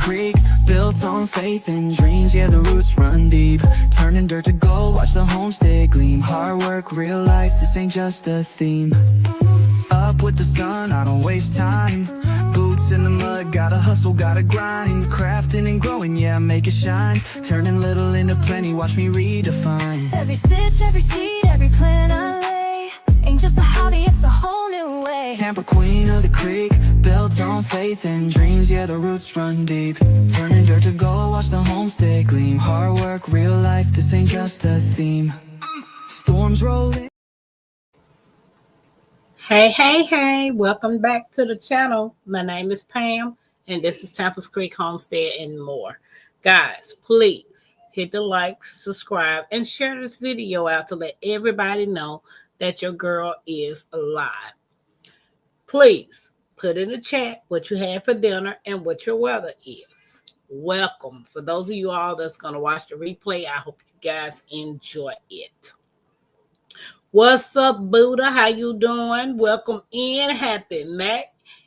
creek, built on faith and dreams. Yeah, the roots run deep, turning dirt to gold, watch the homestead gleam. Hard work, real life, this ain't just a theme. Up with the sun, I don't waste time. Boots in the mud, gotta hustle, gotta grind. Crafting and growing, yeah, make it shine. Turning little into plenty, watch me redefine. Every stitch, every seed, every plan I lay ain't just a hobby, it's a whole new way. Tampa, queen of the creek, built on faith and dreams. Yeah, the roots run deep, turning dirt to gold, watch the homestead gleam. Hard work, real life, this ain't just a theme. Storms roll in. Hey, welcome back to the channel. My name is Pam, and this is Tampa's Creek Homestead and more. Guys, please hit the like, subscribe, and share this video out to let everybody know that your girl is alive. Please put in the chat what you had for dinner and what your weather is. Welcome. For those of you all that's going to watch the replay, I hope you guys enjoy it. What's up, Buddha? How you doing? Welcome in. Happy Mac.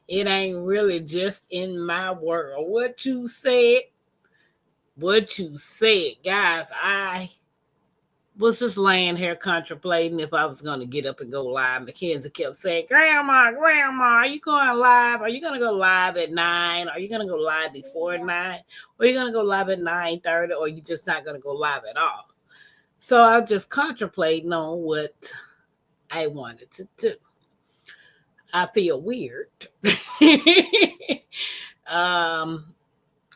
It ain't really just in my world. What you said? Guys, I was just laying here contemplating if I was going to get up and go live. Mackenzie kept saying, Grandma, are you going live? Are you going to go live at 9? Are you going to go live before 9? Or are you going to go live at 9:30? Or are you just not going to go live at all? So I just contemplating on what I wanted to do. I feel weird. I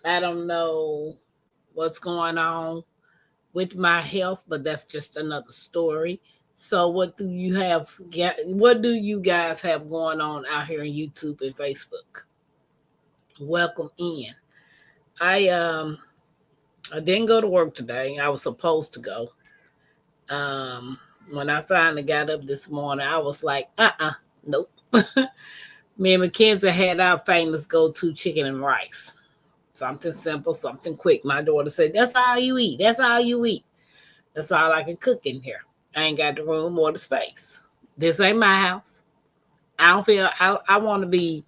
don't know what's going on with my health, but that's just another story. So what do you guys have going on out here on YouTube and Facebook? Welcome in. I didn't go to work today. I was supposed to go. When I finally got up this morning, I was like, nope. Me and Mackenzie had our famous go-to chicken and rice. Something simple, something quick. My daughter said, that's all you eat. That's all you eat. That's all I can cook in here. I ain't got the room or the space. This ain't my house. I want to be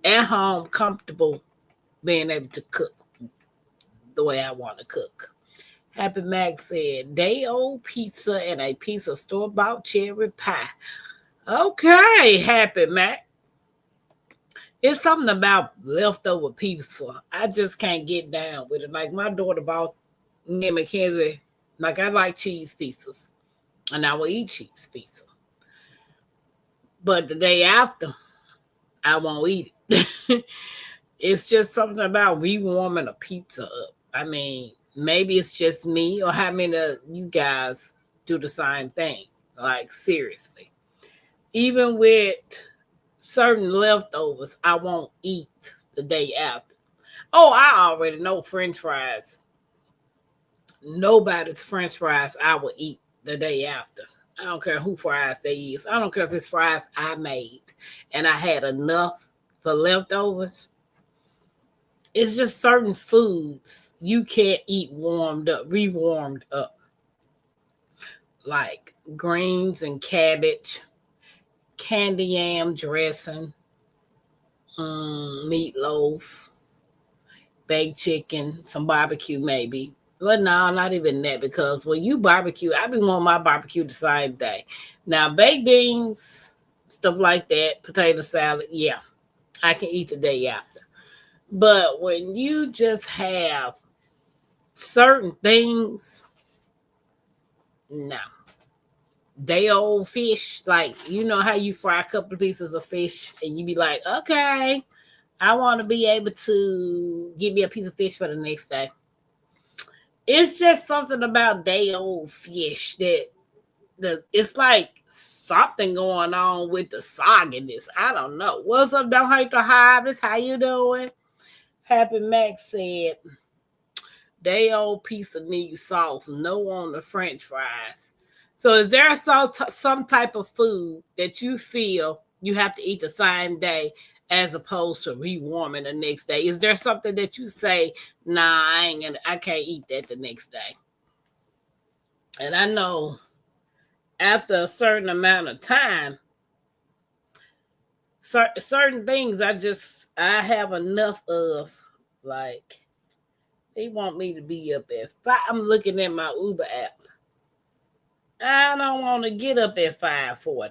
at home, comfortable, being able to cook the way I want to cook. Happy Mac said, day old pizza and a piece of store-bought cherry pie. Okay, Happy Mac. It's something about leftover pizza. I just can't get down with it. Like my daughter bought me and Mackenzie, like I like cheese pizzas. And I will eat cheese pizza. But the day after, I won't eat it. It's just something about rewarming a pizza up. I mean, maybe it's just me, or how many of you guys do the same thing? Like, seriously. Even with certain leftovers, I won't eat the day after. Oh, I already know French fries. Nobody's French fries I will eat the day after. I don't care who fries they use. I don't care if it's fries I made and I had enough for leftovers. It's just certain foods you can't eat rewarmed up. Like greens and cabbage, candy yam dressing, meatloaf, baked chicken, some barbecue maybe. But no, not even that, because when you barbecue, I be wanting my barbecue the same day. Now, baked beans, stuff like that, potato salad, yeah, I can eat the day after. But when you just have certain things, no. Day old fish, like, you know how you fry a couple of pieces of fish and you be like, okay, I want to be able to give me a piece of fish for the next day. It's just something about day old fish that it's like something going on with the sogginess. I don't know. What's up, Don't Hate the Harvest? How you doing? Happy Mac said, day old pizza needs sauce, no on the French fries. So is there some type of food that you feel you have to eat the same day as opposed to rewarming the next day? Is there something that you say, nah, I can't eat that the next day? And I know after a certain amount of time, certain things I have enough of, like They want me to be up at 5. I'm looking at my Uber app. I don't want to get up at 5:40.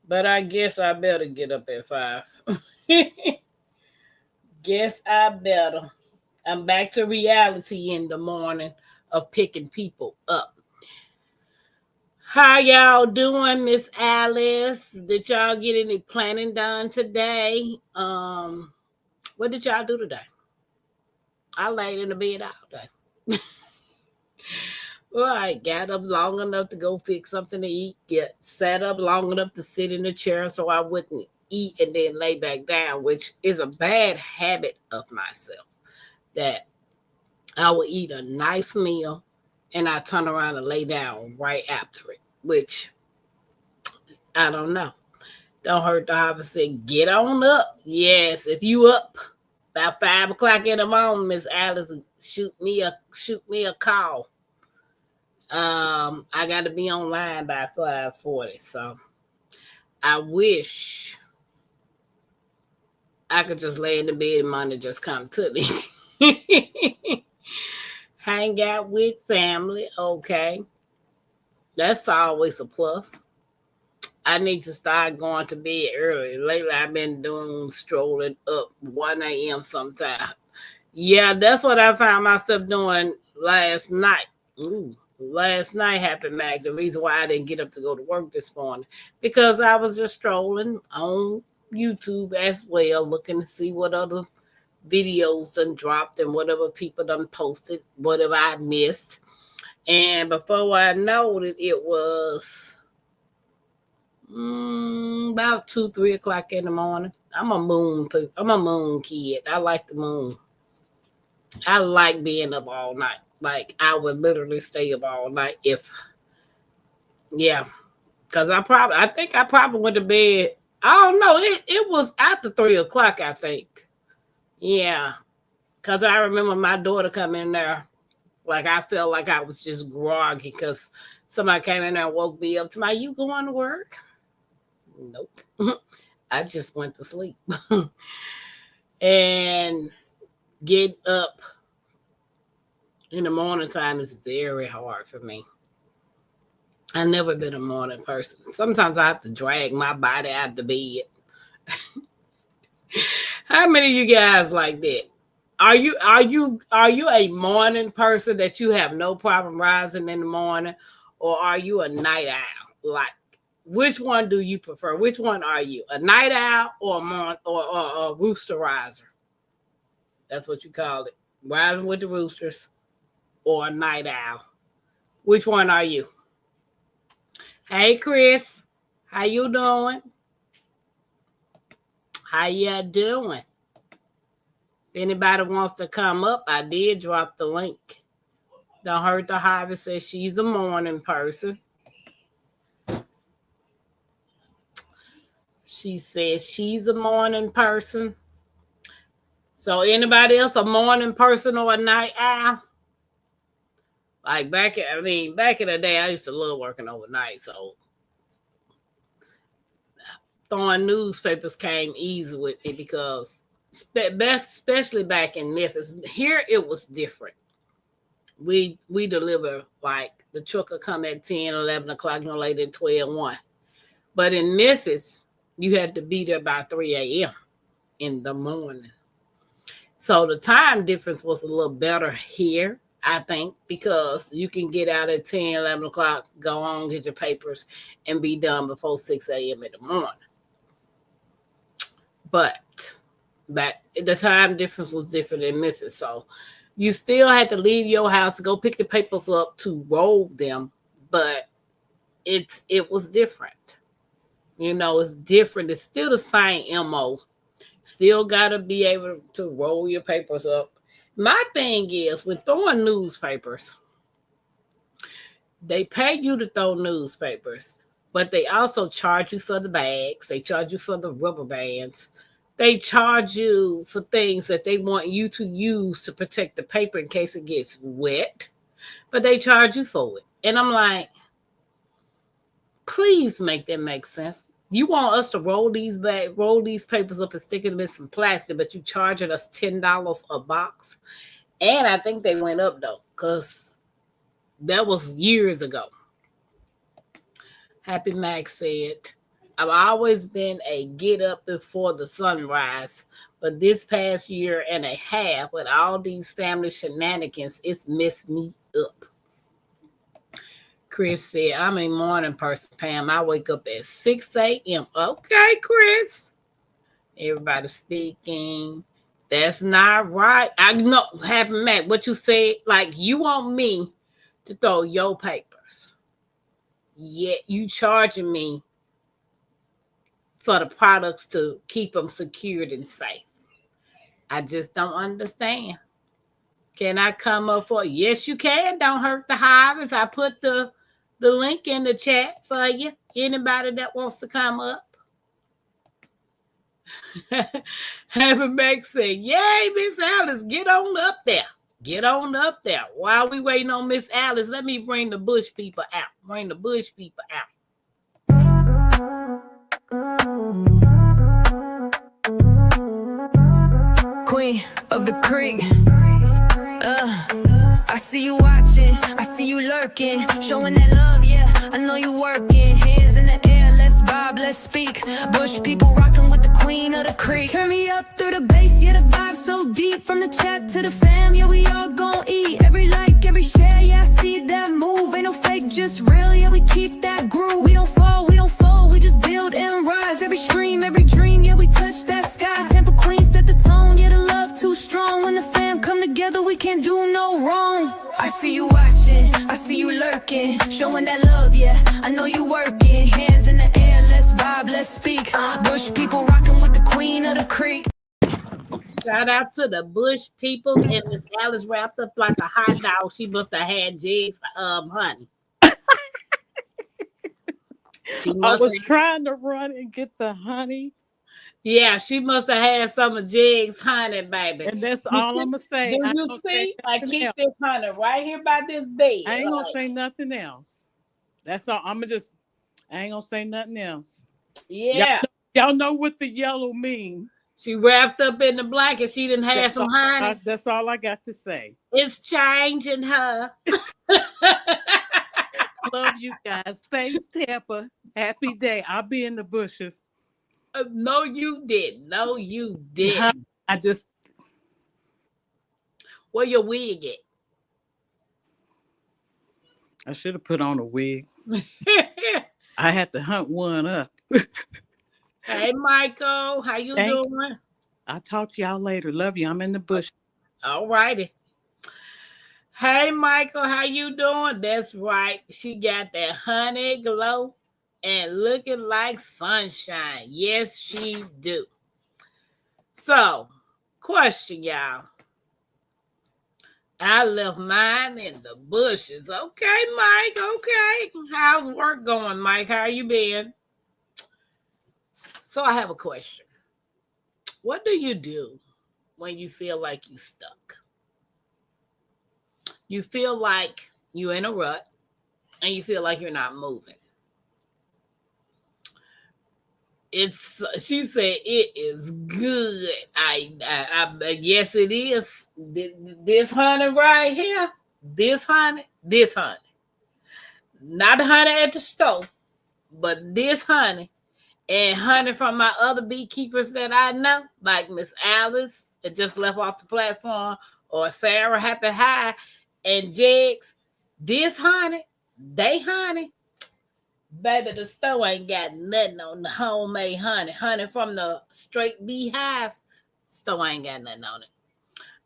But I guess I better get up at 5. Guess I better. I'm back to reality in the morning of picking people up. How y'all doing, Miss Alice? Did y'all get any planning done today? What did y'all do today? I laid in the bed all day. Well, I got up long enough to go fix something to eat, get sat up long enough to sit in the chair so I wouldn't eat and then lay back down, which is a bad habit of myself. That I will eat a nice meal and I turn around and lay down right after it, which I don't know. Don't hurt the harvest. Said, get on up. Yes, if you up about 5 o'clock in the morning, Miss Alice, shoot me a call. I got to be online by 5:40, so I wish I could just lay in the bed and money just come to me. Hang out with family, okay. That's always a plus. I need to start going to bed early. Lately, I've been doing strolling up 1 a.m. sometime. Yeah, that's what I found myself doing last night. Ooh, last night happened, Mac. The reason why I didn't get up to go to work this morning, because I was just strolling on YouTube as well, looking to see what other videos done dropped and whatever people done posted, whatever I missed. And before I know it was about 2, 3 o'clock in the morning. I'm a moon kid. I like the moon. I like being up all night. Like I would literally stay up all night if, yeah, because I think I probably went to bed. I don't know. It was after 3 o'clock, I think. Yeah, because I remember my daughter coming in there. Like I felt like I was just groggy because somebody came in there and woke me up. To my, you going to work? Nope. I just went to sleep. And get up in the morning time is very hard for me. I've never been a morning person. Sometimes I have to drag my body out of the bed. How many of you guys like that? Are you a morning person that you have no problem rising in the morning, or are you a night owl? Like, which one do you prefer? Which one are you? A night owl or a rooster riser? That's what you call it. Rising with the roosters or a night owl. Which one are you? Hey Chris, how you doing? How you doing? If anybody wants to come up, I did drop the link. Don't hurt the harvest says she's a morning person. She says she's a morning person. So anybody else a morning person or a night owl? Like back in the day, I used to love working overnight. So throwing newspapers came easy with me because especially back in Memphis, here it was different. We deliver, like the truck will come at 10, 11 o'clock, no later than 12, 1. But in Memphis, you had to be there by 3 a.m. in the morning. So the time difference was a little better here, I think, because you can get out at 10, 11 o'clock, go on, get your papers, and be done before 6 a.m. in the morning. But the time difference was different in Memphis. So you still had to leave your house to go pick the papers up to roll them, but it was different. It's different. It's still the same MO. Still got to be able to roll your papers up. My thing is, with throwing newspapers, they pay you to throw newspapers, but they also charge you for the bags. They charge you for the rubber bands. They charge you for things that they want you to use to protect the paper in case it gets wet, but they charge you for it. And I'm like, please make that make sense. You want us to roll these papers up and stick them in some plastic, but you charging us $10 a box. And I think they went up though, because that was years ago. Happy Max said, I've always been a get up before the sunrise, but this past year and a half, with all these family shenanigans, it's messed me up. Chris said, I'm a morning person, Pam. I wake up at 6 a.m. Okay, Chris. Everybody speaking. That's not right. I know, Happy Mac, what you said, like you want me to throw your papers, yet you charging me for the products to keep them secured and safe. I just don't understand. Can I come up for it? Yes, you can. Don't hurt the harvest. I put the link in the chat for you. Anybody that wants to come up. Happy Mac said, yay, Miss Alice, get on up there. Get on up there. While we waiting on Miss Alice, let me bring the bush people out. Bring the bush people out. Queen of the creek. I see you watching, I see you lurking, showing that love, yeah, I know you working. Hands in the air, let's vibe, let's speak. Bush people rocking with the queen of the creek. Turn me up through the bass, yeah, the vibe so deep. From the chat to the fam, yeah, we all gon' eat. Every like, every share, yeah, I see that move. Ain't no fake, just real, yeah, we keep that groove. We don't fall, we don't fold, we just build and rise. Every stream, every dream, yeah, we touch that sky. Tampa queen set the tone, yeah, the love too strong. When the fam come together, we can't do no wrong. I see you watching, I see you lurking, showing that love, yeah, I know you working. Hands in the air, let's vibe, let's speak. Bush people rocking with the queen of the creek. Shout out to the bush people, and Miss Alice wrapped up like a hot dog. She must have had jigs, honey. I was trying to run and get the honey. Yeah, she must have had some of Jig's honey, baby. And that's all I'm going to say. Do you see? I keep this honey right here by this bed. I ain't going to say nothing else. That's all. I ain't going to say nothing else. Yeah. Y'all know what the yellow mean. She wrapped up in the blanket. She didn't have some honey. That's all I got to say. It's changing her. Love you guys. Thanks, Tampa. Happy day. I'll be in the bushes. No, you didn't. No, you didn't. Where your wig at? I should have put on a wig. I had to hunt one up. Hey, Michael. How you doing? I'll talk to y'all later. Love you. I'm in the bush. All righty. Hey, Michael. How you doing? That's right. She got that honey glow and looking like sunshine. Yes, she do. So, question, y'all. I left mine in the bushes. Okay, Mike. Okay. How's work going, Mike? How you been? So I have a question. What do you do when you feel like you stuck? You feel like you're in a rut and you feel like you're not moving. She said it is good. I yes it is. This honey right here, this honey. Not the honey at the store, but this honey and honey from my other beekeepers that I know, like Miss Alice that just left off the platform, or Sarah Happy High and Jigs. This honey, they honey. Baby, the store ain't got nothing on the homemade honey. Honey from the straight beehives. Store ain't got nothing on it.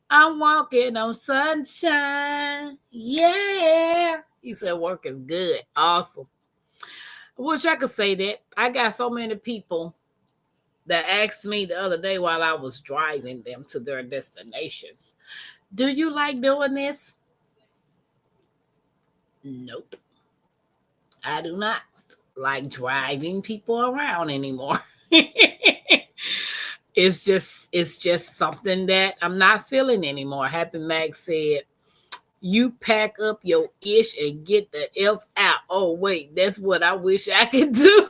I'm walking on sunshine. Yeah. He said work is good. Awesome. I wish I could say that. I got so many people that asked me the other day while I was driving them to their destinations, do you like doing this? Nope. I do not like driving people around anymore. It's just something that I'm not feeling anymore. Happy Max said, you pack up your ish and get the F out. Oh, wait, that's what I wish I could do.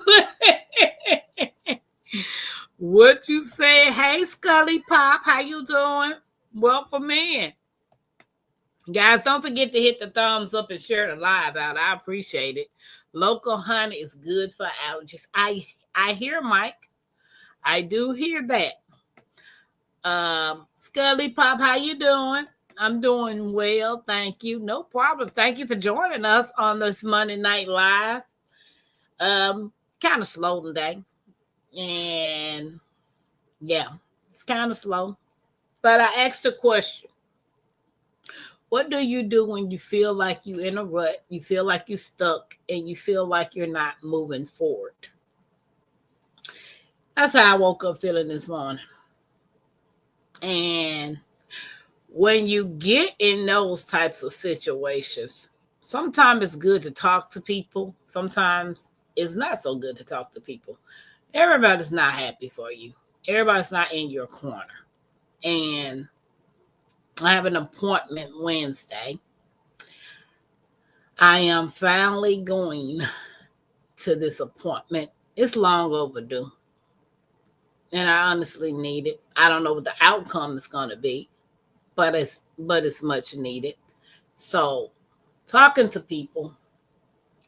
What you say? Hey, Scully Pop, how you doing? Welcome in. Guys, don't forget to hit the thumbs up and share the live out. I appreciate it. Local honey is good for allergies. I hear Mike. I do hear that. Scully Pop, how you doing? I'm doing well, thank you. No problem. Thank you for joining us on this Monday Night Live. Kind of slow today. And yeah, it's kind of slow. But I asked a question. What do you do when you feel like you're in a rut, you feel like you're stuck, and you feel like you're not moving forward? That's how I woke up feeling this morning. And when you get in those types of situations, sometimes it's good to talk to people. Sometimes it's not so good to talk to people. Everybody's not happy for you. Everybody's not in your corner. And I have an appointment Wednesday. I am finally going to this appointment. It's long overdue. And I honestly need it. I don't know what the outcome is going to be, but it's much needed. So talking to people,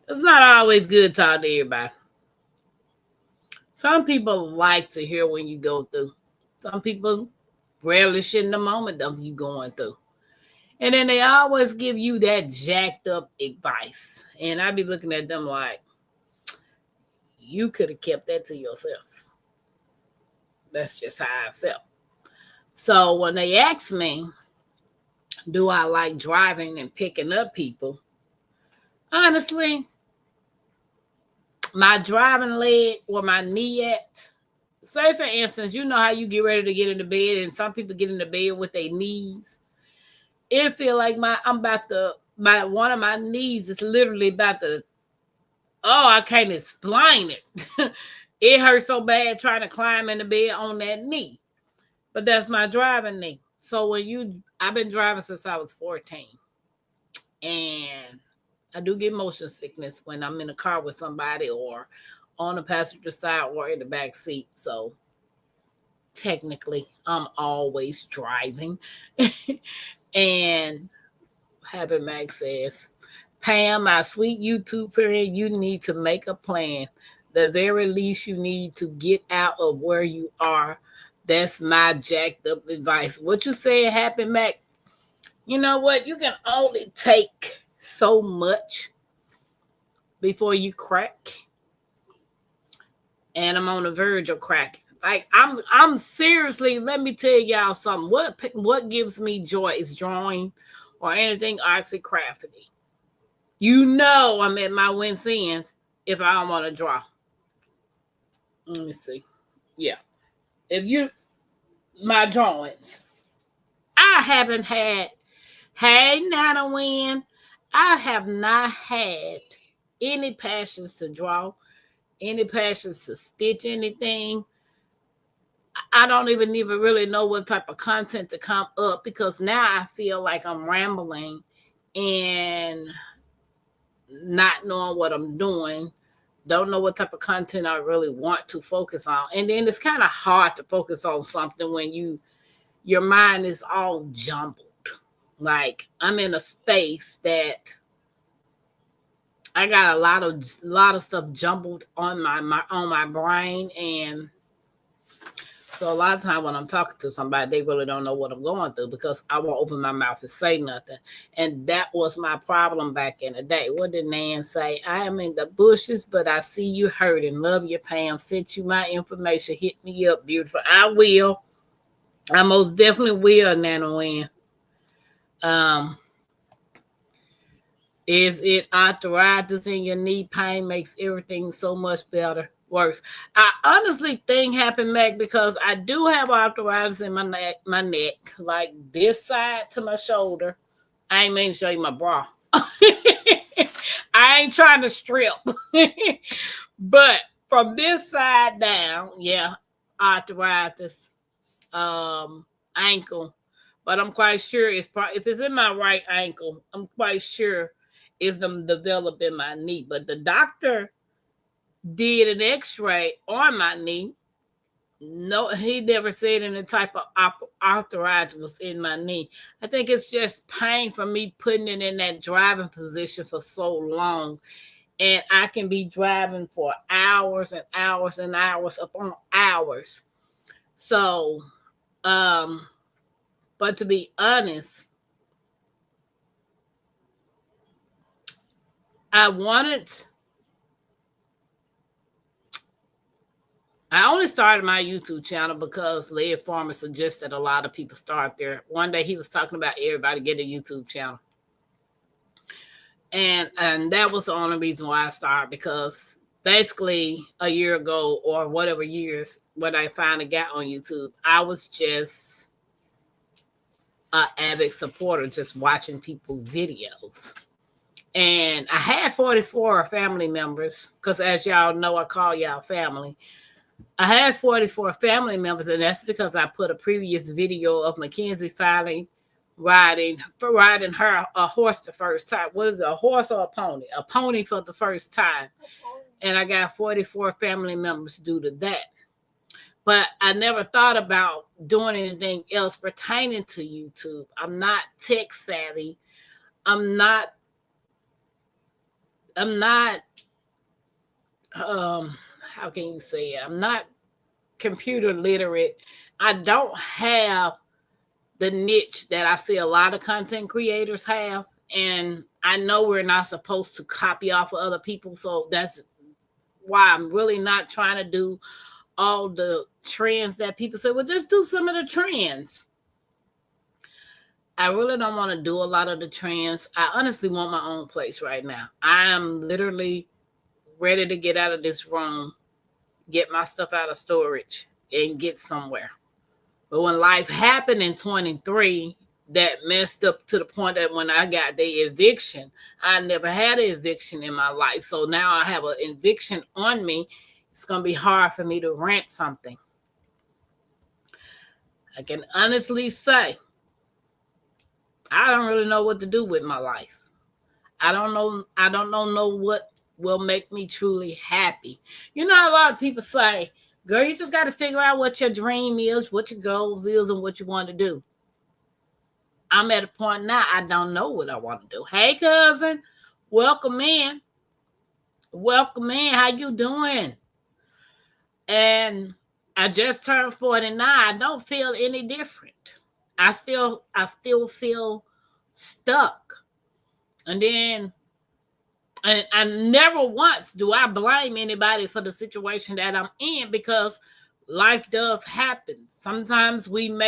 it's not always good to talk to everybody. Some people like to hear when you go through. Some people relish in the moment of you going through. And then they always give you that jacked up advice. And I be looking at them like, you could have kept that to yourself. That's just how I felt. So when they ask me, do I like driving and picking up people? Honestly, my driving leg where my knee at, say for instance, you know how you get ready to get into bed and some people get into bed with their knees. It feel like one of my knees is literally about to, I can't explain it. It hurts so bad trying to climb in the bed on that knee. But that's my driving knee. So I've been driving since I was 14. And I do get motion sickness when I'm in a car with somebody or on the passenger side or in the back seat. So technically, I'm always driving. And Happy Max says, Pam, my sweet YouTube friend, you need to make a plan. The very least you need to get out of where you are. That's my jacked up advice. What you say, Happy Mac? You know what? You can only take so much before you crack. And I'm on the verge of cracking. Like I'm seriously, let me tell y'all something. What gives me joy is drawing or anything artsy crafty. You know I'm at my wit's ends if I don't want to draw. Let me see. Yeah. My drawings. I haven't had, hey, Nana Win, I have not had any passions to draw, any passions to stitch anything. I don't even really know what type of content to come up because now I feel like I'm rambling and not knowing what I'm doing. Don't know what type of content I really want to focus on. And then it's kind of hard to focus on something when your mind is all jumbled. Like I'm in a space that I got a lot of stuff jumbled on my brain, and so a lot of times when I'm talking to somebody, they really don't know what I'm going through because I won't open my mouth and say nothing. And that was my problem back in the day. What did Nan say? I am in the bushes, but I see you hurting. Love you, Pam. Sent you my information. Hit me up, beautiful. I will. I most definitely will, Nana Win. Is it arthritis in your knee? Pain makes everything so much worse. I honestly think happened, Mac, because I do have arthritis in my neck, like this side to my shoulder. I ain't mean to show you my bra. I ain't trying to strip. But from this side down, yeah, arthritis, ankle. But I'm quite sure if it's in my right ankle, I'm quite sure it's them developing my knee. But the doctor did an x-ray on my knee No, he never said any type of arthritis was in my knee. I think it's just pain from me putting it in that driving position for so long. And I can be driving for hours and hours and hours upon hours. So, um, but to be honest, I wanted I only started my YouTube channel because Led Farmer suggested a lot of people start there. One day he was talking about everybody get a YouTube channel. And that was the only reason why I started, because basically a year ago or whatever years when I finally got on YouTube, I was just an avid supporter, just watching people's videos. And I had 44 family members, because as y'all know, I call y'all family. I had 44 family members, and that's because I put a previous video of Mackenzie finally riding her a horse the first time. What is it, a horse or a pony? A pony for the first time. And I got 44 family members due to that. But I never thought about doing anything else pertaining to YouTube. I'm not tech savvy. I'm not how can you say it? I'm not computer literate. I don't have the niche that I see a lot of content creators have. And I know we're not supposed to copy off of other people. So that's why I'm really not trying to do all the trends that people say, well, just do some of the trends. I really don't want to do a lot of the trends. I honestly want my own place right now. I am literally ready to get out of this room, get my stuff out of storage, and get somewhere. But when life happened in 23, that messed up to the point that when I got the eviction, I never had an eviction in my life. So now I have an eviction on me. It's going to be hard for me to rent something. I can honestly say, I don't really know what to do with my life. I don't know what will make me truly happy. You know, a lot of people say, girl, you just got to figure out what your dream is, what your goals is, and what you want to do. I'm at a point now, I don't know what I want to do. Hey, cousin, welcome in. Welcome in. How you doing? And I just turned 49. I don't feel any different. I still feel stuck. And then and I never once do I blame anybody for the situation that I'm in, because life does happen. Sometimes when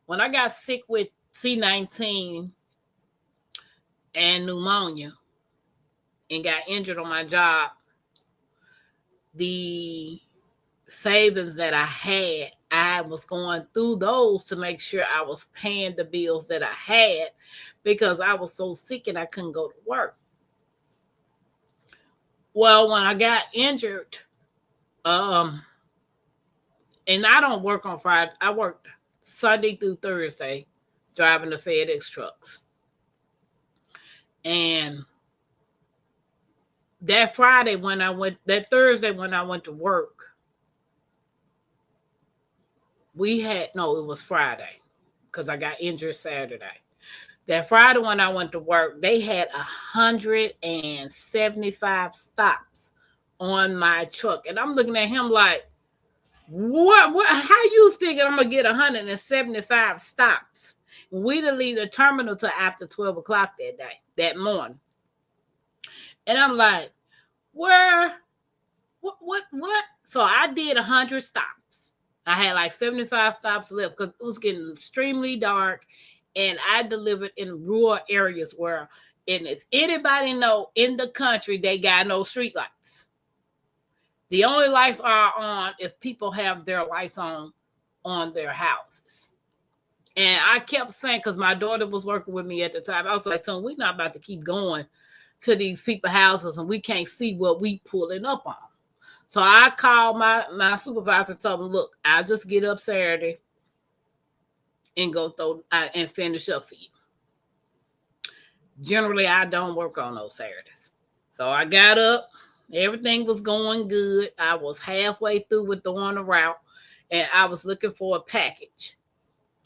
I got sick with C19 and pneumonia and got injured on my job, the savings that I was going through those to make sure I was paying the bills that I had, because I was so sick and I couldn't go to work. Well, when I got injured, and I don't work on Friday, I worked Sunday through Thursday driving the FedEx trucks. And that Thursday when I went to work, it was Friday, because I got injured Saturday. That Friday when I went to work, they had 175 stops on my truck. And I'm looking at him like, what, how you figure I'm going to get 175 stops? We didn't leave the terminal till after 12 o'clock that morning. And I'm like, what? So I did 100 stops. I had like 75 stops left because it was getting extremely dark. And I delivered in rural areas where, and if anybody know, in the country, they got no street lights. The only lights are on if people have their lights on their houses. And I kept saying, because my daughter was working with me at the time, I was like, Tony, we're not about to keep going to these people's houses and we can't see what we pulling up on. So I called my supervisor and told him, look, I'll just get up Saturday and go and finish up for you. Generally, I don't work on those Saturdays. So I got up. Everything was going good. I was halfway through with doing the route. and I was looking for a package.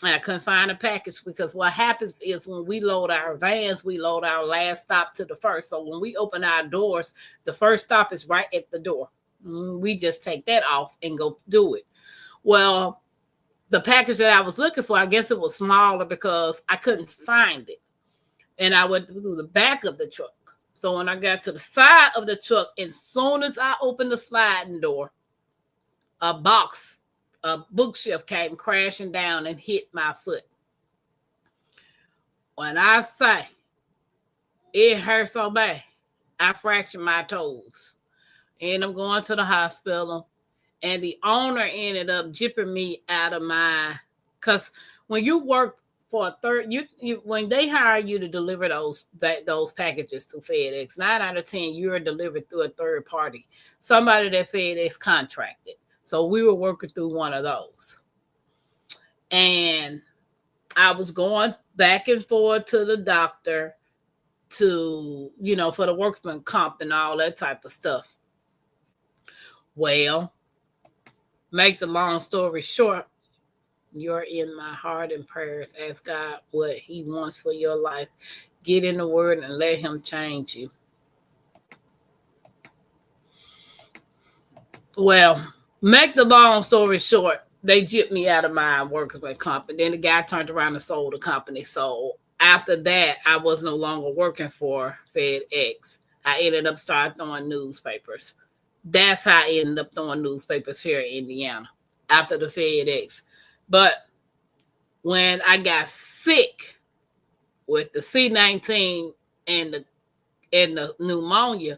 And I couldn't find a package because what happens is when we load our vans, we load our last stop to the first. So when we open our doors, the first stop is right at the door. We just take that off and go do it. Well, the package that I was looking for, I guess it was smaller because I couldn't find it. And I went through the back of the truck. So when I got to the side of the truck, as soon as I opened the sliding door, a bookshelf came crashing down and hit my foot. When I say it hurt so bad, I fractured my toes. And I'm going to the hospital. And the owner ended up jipping me out of because when you work for a third, when they hire you to deliver those packages to FedEx, 9 out of 10 you're delivered through a third party, somebody that FedEx contracted. So we were working through one of those, and I was going back and forth to the doctor to for the workman comp and all that type of stuff. Well, make the long story short, you're in my heart and prayers. Ask God what he wants for your life. Get in the word and let him change you. Well, make the long story short, they gypped me out of my workers' comp. And then the guy turned around and sold the company. So after that, I was no longer working for FedEx. I ended up starting throwing newspapers. That's how I ended up throwing newspapers here in Indiana after the FedEx. But when I got sick with the C-19 and the pneumonia,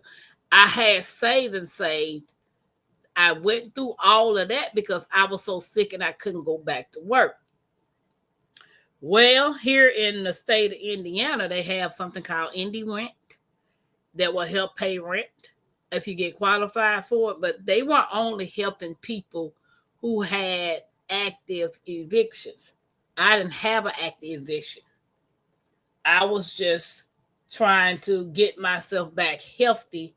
I had saved. I went through all of that because I was so sick and I couldn't go back to work. Well, here in the state of Indiana, they have something called Indy Rent that will help pay rent if you get qualified for it. But they were only helping people who had active evictions. I didn't have an active eviction. I was just trying to get myself back healthy.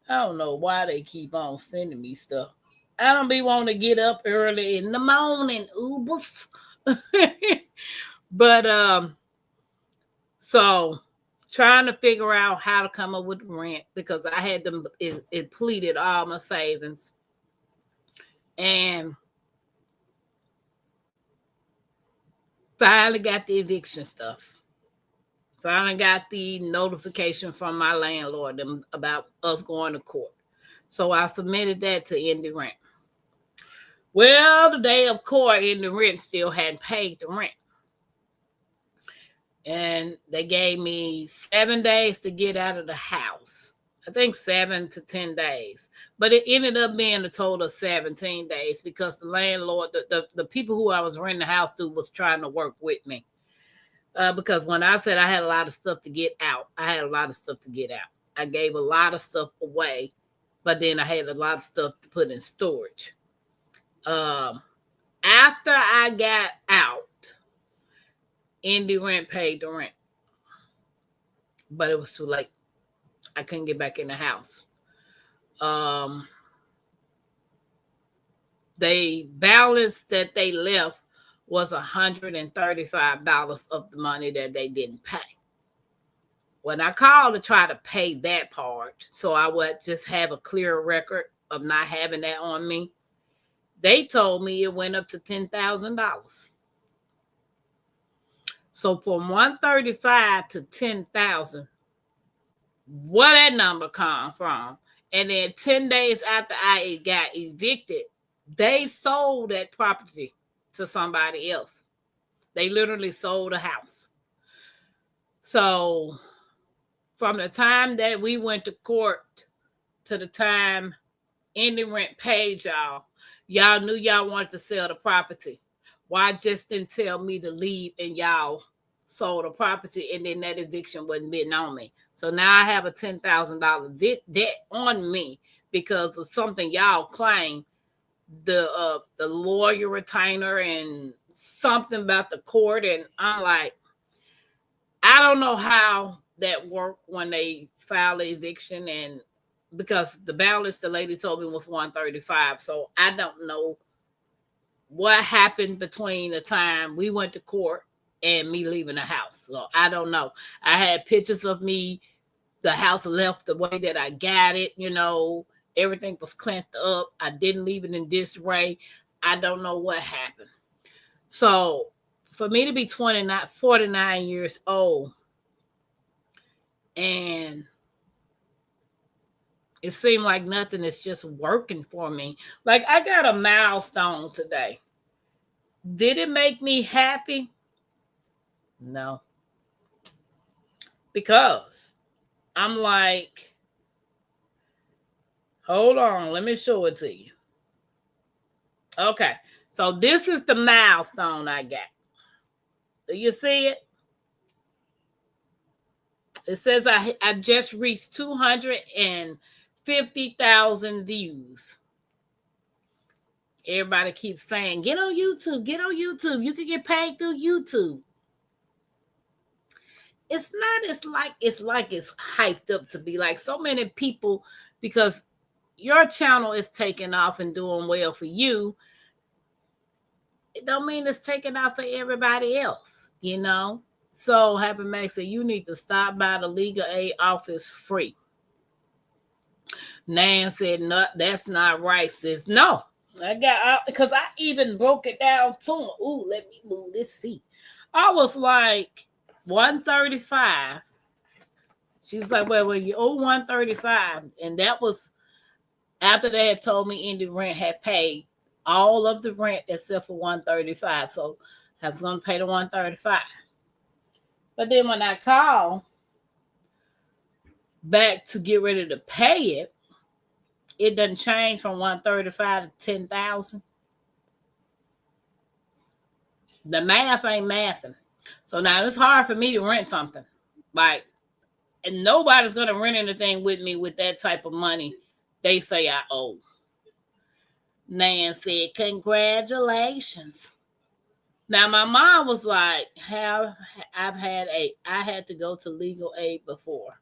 I don't know why they keep on sending me stuff. I don't be wanting to get up early in the morning, Ubers. But so trying to figure out how to come up with rent because I had them it depleted all my savings. And finally got the eviction stuff. Finally got the notification from my landlord about us going to court. So I submitted that to Indy Rent. Well, the day of court, Indy Rent still hadn't paid the rent. And they gave me 7 days to get out of the house. I think 7 to 10 days. But it ended up being a total of 17 days because the landlord, the people who I was renting the house to was trying to work with me. Because when I said I had a lot of stuff to get out, I had a lot of stuff to get out. I gave a lot of stuff away, but then I had a lot of stuff to put in storage. After I got out, Indy Rent paid the rent, but it was too late. I couldn't get back in the house. The balance that they left was $135 of the money that they didn't pay. When I called to try to pay that part, so I would just have a clear record of not having that on me, they told me it went up to $10,000. So from 135 to 10,000, where that number come from? And then 10 days after I got evicted, they sold that property to somebody else. They literally sold a house. So from the time that we went to court to the time Indy Rent paid y'all knew y'all wanted to sell the property. Why just didn't tell me to leave and y'all sold the property and then that eviction wasn't bidding on me? So now I have a $10,000 debt on me because of something y'all claim, the lawyer retainer and something about the court. And I'm like, I don't know how that worked when they filed the eviction, and because the balance the lady told me was 135. So I don't know what happened between the time we went to court and me leaving the house. So I don't know. I had pictures of me, the house left the way that I got it, everything was clamped up. I didn't leave it in disarray. I don't know what happened. So for me to be 29, 49 years old, and it seemed like nothing is just working for me. Like I got a milestone today. Did it make me happy? No. Because I'm like, hold on, let me show it to you. Okay, so this is the milestone I got. Do you see it? It says I just reached 250,000 views. Everybody keeps saying, get on YouTube, get on YouTube. You can get paid through YouTube. It's not, it's like it's hyped up to be like so many people, because your channel is taking off and doing well for you. It don't mean it's taking off for everybody else, So Happy Max said, you need to stop by the legal aid office free. Nan said, no, that's not right, sis. No, because I even broke it down to him. Ooh, let me move this feet. I was like 135. She was like, well, you owe 135. And that was after they had told me Indy Rent had paid all of the rent except for 135. So I was going to pay the 135. But then when I called back to get ready to pay it, it doesn't change from 135 to 10,000. The math ain't mathing. So now it's hard for me to rent something. And nobody's going to rent anything with me with that type of money they say I owe. Nan said, congratulations. Now my mom was like, I had to go to legal aid before.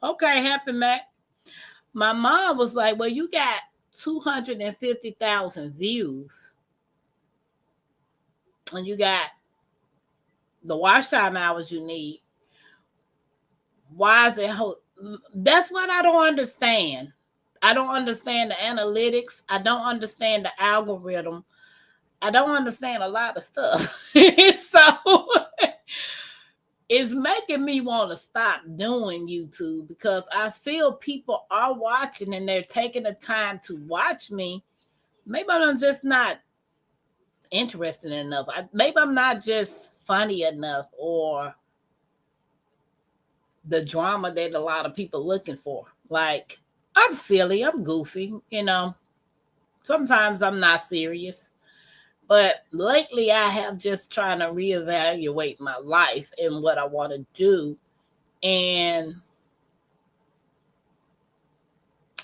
Okay, Happy Mac. My mom was like, well, you got 250,000 views. And you got the watch time hours you need. Why is it? That's what I don't understand. I don't understand the analytics. I don't understand the algorithm. I don't understand a lot of stuff. So it's making me want to stop doing YouTube, because I feel people are watching and they're taking the time to watch me. Maybe I'm just not interested enough. Maybe I'm not just funny enough, or the drama that a lot of people looking for. Like, I'm silly, I'm goofy, Sometimes I'm not serious. But lately I have just trying to reevaluate my life and what I want to do. And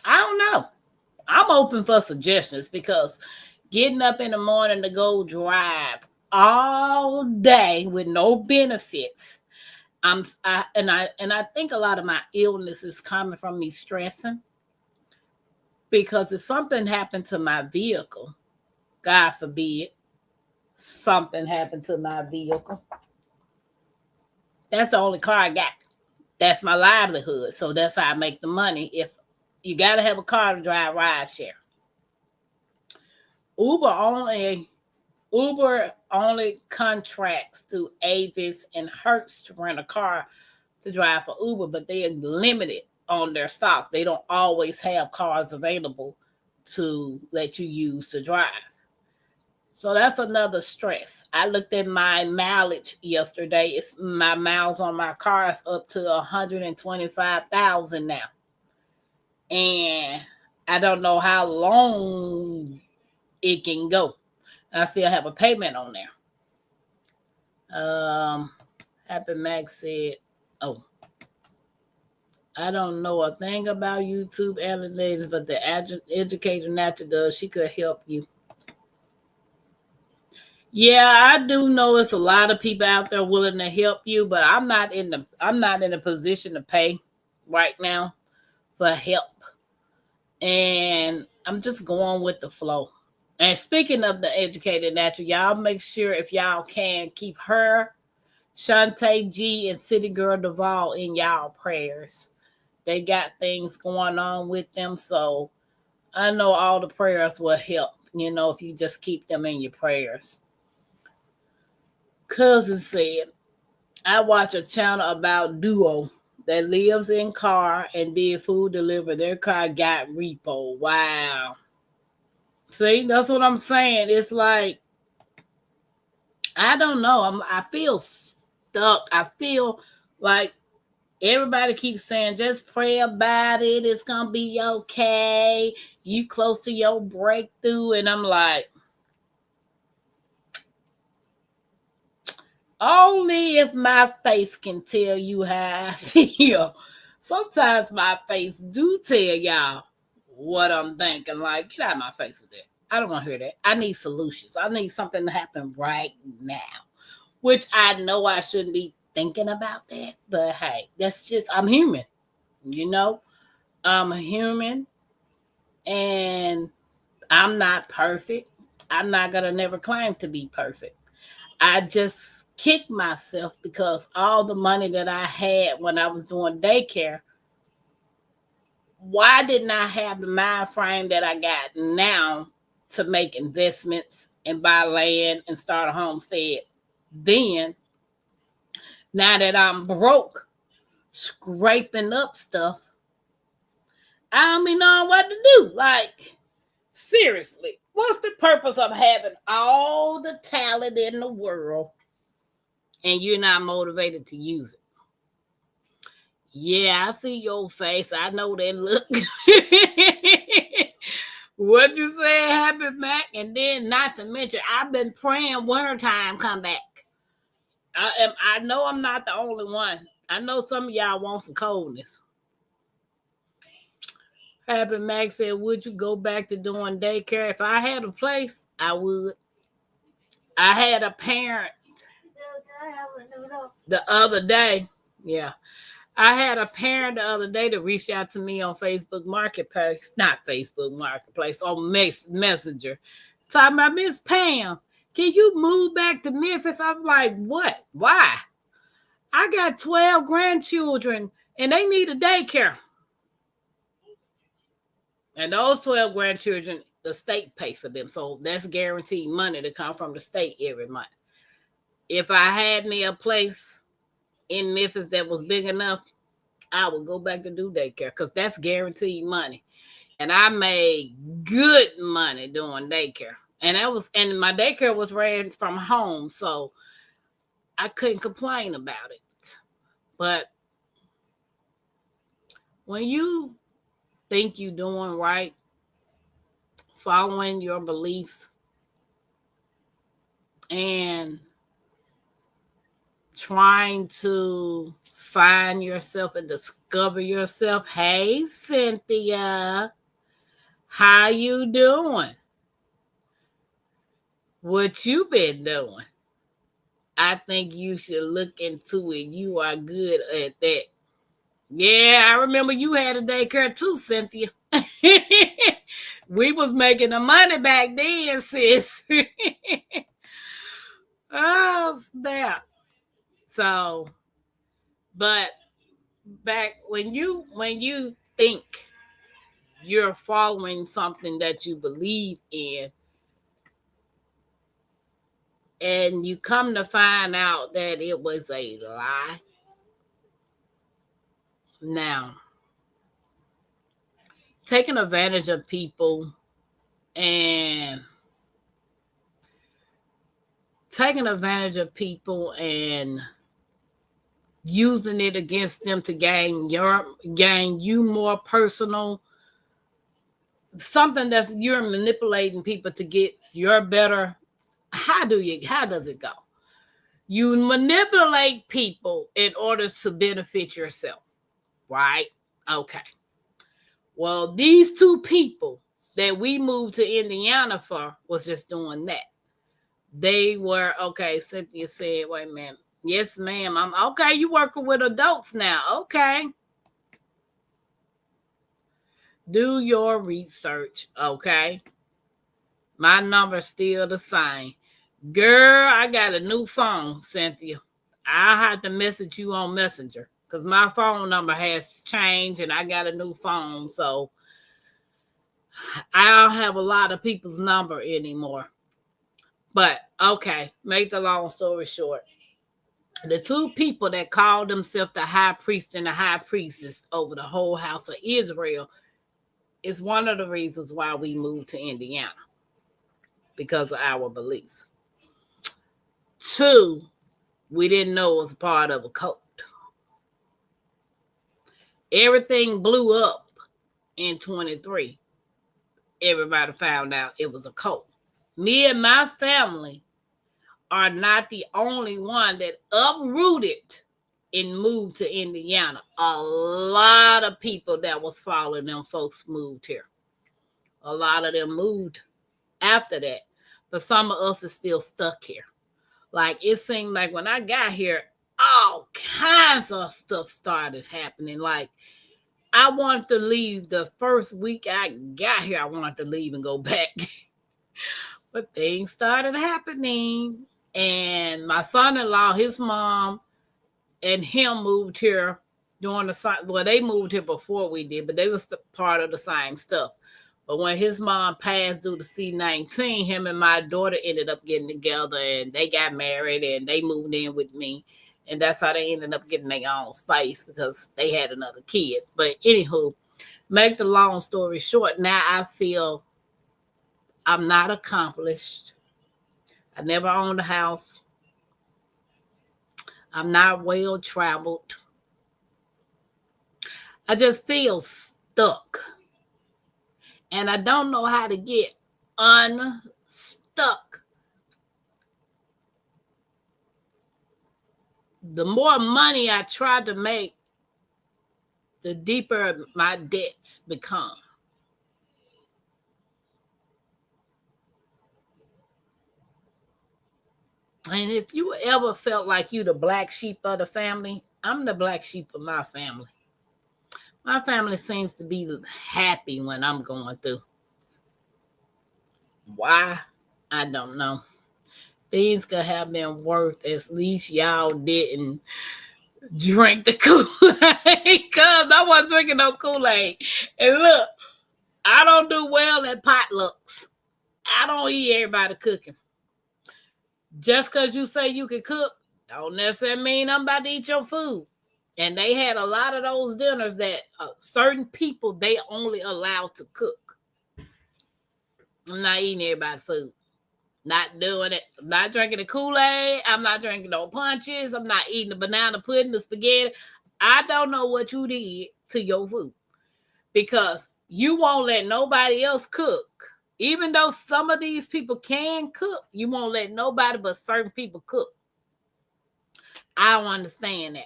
I don't know. I'm open for suggestions, because getting up in the morning to go drive all day with no benefits. I think a lot of my illness is coming from me stressing. Because if something happened to my vehicle, God forbid, something happened to my vehicle, that's the only car I got. That's my livelihood. So that's how I make the money. If you got to have a car to drive rideshare. Uber only contracts through Avis and Hertz to rent a car to drive for Uber, but they are limited on their stock. They don't always have cars available to let you use to drive. So that's another stress. I looked at my mileage yesterday. It's my miles on my car is up to 125,000 now. And I don't know how long it can go. I still have a payment on there. Happy Max said, oh, I don't know a thing about YouTube analytics, but the educator Natcha does. She could help you. Yeah, I do know it's a lot of people out there willing to help you, but I'm not in a position to pay right now for help. And I'm just going with the flow. And speaking of the educated natural, y'all make sure if y'all can keep her, Shantae G, and City Girl Duvall in y'all prayers. They got things going on with them, so I know all the prayers will help. If you just keep them in your prayers. Cousin said, I watch a channel about duo that lives in car and did food delivery. Their car got repo. Wow. See, that's what I'm saying. It's like I don't know. I feel stuck. I feel like everybody keeps saying just pray about it. It's gonna be okay. You close to your breakthrough, and I'm like, only if my face can tell you how I feel. Sometimes my face do tell y'all what I'm thinking. Like, get out of my face with that. I don't want to hear that. I need solutions. I need something to happen right now. Which I know I shouldn't be thinking about that. But hey, that's just, I'm human. I'm human. And I'm not perfect. I'm not going to never claim to be perfect. I just kicked myself because all the money that I had when I was doing daycare, why didn't I have the mind frame that I got now to make investments and buy land and start a homestead? Then, now that I'm broke, scraping up stuff, I don't be knowing what to do. Like, seriously, what's the purpose of having all the talent in the world and you're not motivated to use it? Yeah, I see your face. I know that look. What you say happened, Mac? And then, not to mention, I've been praying wintertime come back. I know I'm not the only one. I know some of y'all want some coldness. Happy Mac said, would you go back to doing daycare? If I had a place, I would. I had a parent the other day. Yeah. I had a parent the other day that reached out to me on Facebook Marketplace, not Facebook Marketplace, on Messenger, talking about Miss Pam, can you move back to Memphis? I'm like, what? Why? I got 12 grandchildren and they need a daycare. And those 12 grandchildren, the state pay for them. So that's guaranteed money to come from the state every month. If I had me a place in Memphis that was big enough, I would go back to do daycare because that's guaranteed money. And I made good money doing daycare. And my daycare was ran from home, so I couldn't complain about it. But when you think you're doing right, following your beliefs, and trying to find yourself and discover yourself. Hey, Cynthia, how you doing? What you been doing? I think you should look into it. You are good at that. Yeah, I remember you had a daycare too, Cynthia. We was making the money back then, sis. Oh, snap. So, but back when you think you're following something that you believe in, and you come to find out that it was a lie. Now, taking advantage of people and using it against them to gain you more personal something that's you're manipulating people to get your better. How does it go? You manipulate people in order to benefit yourself, right? Okay. Well, these two people that we moved to Indiana for was just doing that. They were, okay, Cynthia said, wait a minute. Yes, ma'am. I'm okay. You working with adults now. Okay. Do your research. Okay. My number's still the same. Girl, I got a new phone, Cynthia. I'll have to message you on Messenger because my phone number has changed and I got a new phone. So I don't have a lot of people's number anymore. But okay, make the long story short. The two people that called themselves the high priest and the high priestess over the whole house of Israel is one of the reasons why we moved to Indiana, because of our beliefs. Two, we didn't know it was part of a cult. Everything blew up in 23. Everybody found out it was a cult. Me and my family are not the only one that uprooted and moved to Indiana. A lot of people that was following them folks moved here. A lot of them moved after that. But some of us is still stuck here. Like, it seemed like when I got here, all kinds of stuff started happening. Like, I wanted to leave the first week I got here. I wanted to leave and go back. But things started happening. And my son-in-law, his mom, and him moved here during they moved here before we did, but they was part of the same stuff. But when his mom passed due to C-19, him and my daughter ended up getting together and they got married and they moved in with me. And that's how they ended up getting their own space because they had another kid. But anywho, make the long story short, now I feel I'm not accomplished. I never owned a house. I'm not well traveled. I just feel stuck. And I don't know how to get unstuck. The more money I try to make, the deeper my debts become. And if you ever felt like you the black sheep of the family, I'm the black sheep of my family. My family seems to be happy when I'm going through. Why? I don't know. Things could have been worse. At least y'all didn't drink the Kool-Aid. Because I wasn't drinking no Kool-Aid. And look, I don't do well at potlucks. I don't eat everybody cooking. Just because you say you can cook, don't necessarily mean I'm about to eat your food. And they had a lot of those dinners that certain people, they only allowed to cook. I'm not eating everybody's food. Not doing it. I'm not drinking the Kool-Aid. I'm not drinking no punches. I'm not eating the banana pudding, the spaghetti. I don't know what you did to your food because you won't let nobody else cook. Even though some of these people can cook, you won't let nobody but certain people cook. I don't understand that.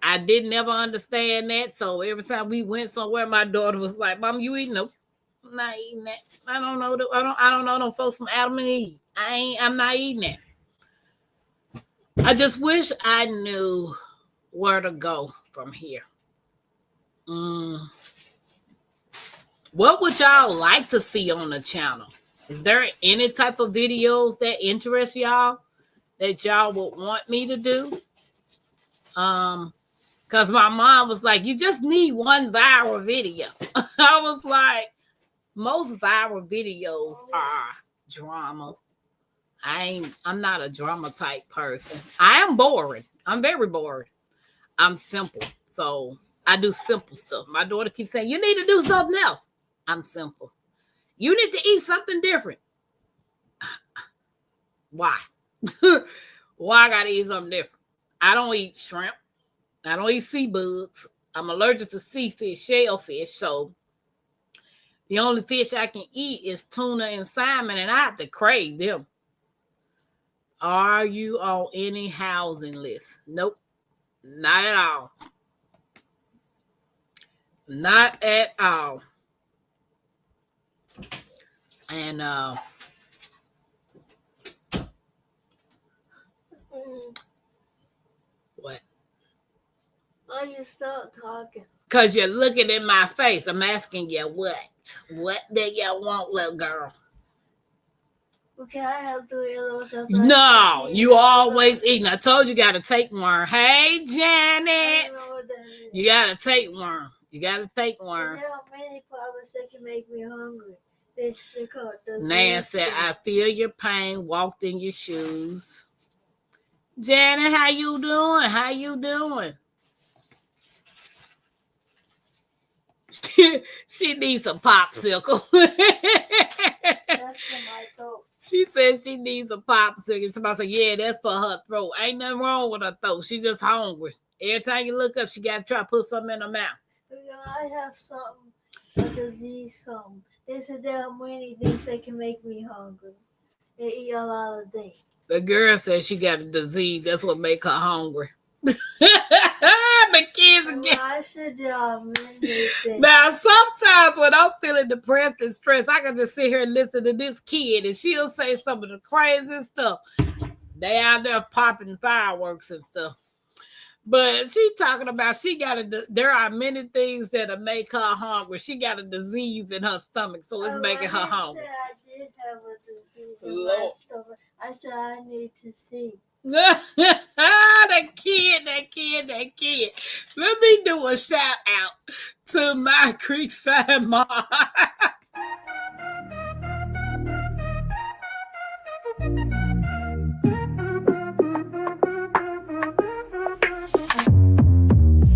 I didn't ever understand that. So every time we went somewhere, my daughter was like, "Mom, you eating them?" I'm not eating that. I don't know. I don't know them folks from Adam and Eve. I'm not eating that. I just wish I knew where to go from here. What would y'all like to see on the channel? Is there any type of videos that interest y'all that y'all would want me to do? Because my mom was like, you just need one viral video. I was like, most viral videos are drama. I'm not a drama type person. I am boring. I'm very boring. I'm simple. So I do simple stuff. My daughter keeps saying, you need to do something else. I'm simple. You need to eat something different. Why? Why I gotta eat something different? I don't eat shrimp. I don't eat sea bugs. I'm allergic to sea fish, shellfish. So the only fish I can eat is tuna and salmon, and I have to crave them. Are you on any housing list? Nope. Not at all. Not at all. And what? Why you stop talking? Because you're looking in my face. I'm asking you what? What do you want, little girl? Okay, I have 3 hours after No, you always eating. I told you got to take one. Hey, I Janet. don't know what that is. You got to take one. You got to take But one. there are many problems that can make me hungry. They call it the Nan said, I feel your pain, walked in your shoes. Janet, how you doing? How you doing? She needs a popsicle. That's for my throat. She said she needs a popsicle. Somebody said, yeah, that's for her throat. Ain't nothing wrong with her throat. She just hungry. Every time you look up, she got to try to put something in her mouth. I have something, a disease, something. They said there are many things that can make me hungry. They eat a lot of things. The girl said she got a disease. That's what make her hungry. The kids again. I said there are many things. Now, sometimes when I'm feeling depressed and stressed, I can just sit here and listen to this kid, and she'll say some of the crazy stuff. They out there popping fireworks and stuff. But she talking about there are many things that'll make her hungry. She got a disease in her stomach, so it's making her hungry. I did have a disease in my stomach. I said I need to see. that kid. Let me do a shout out to my Creekside mom.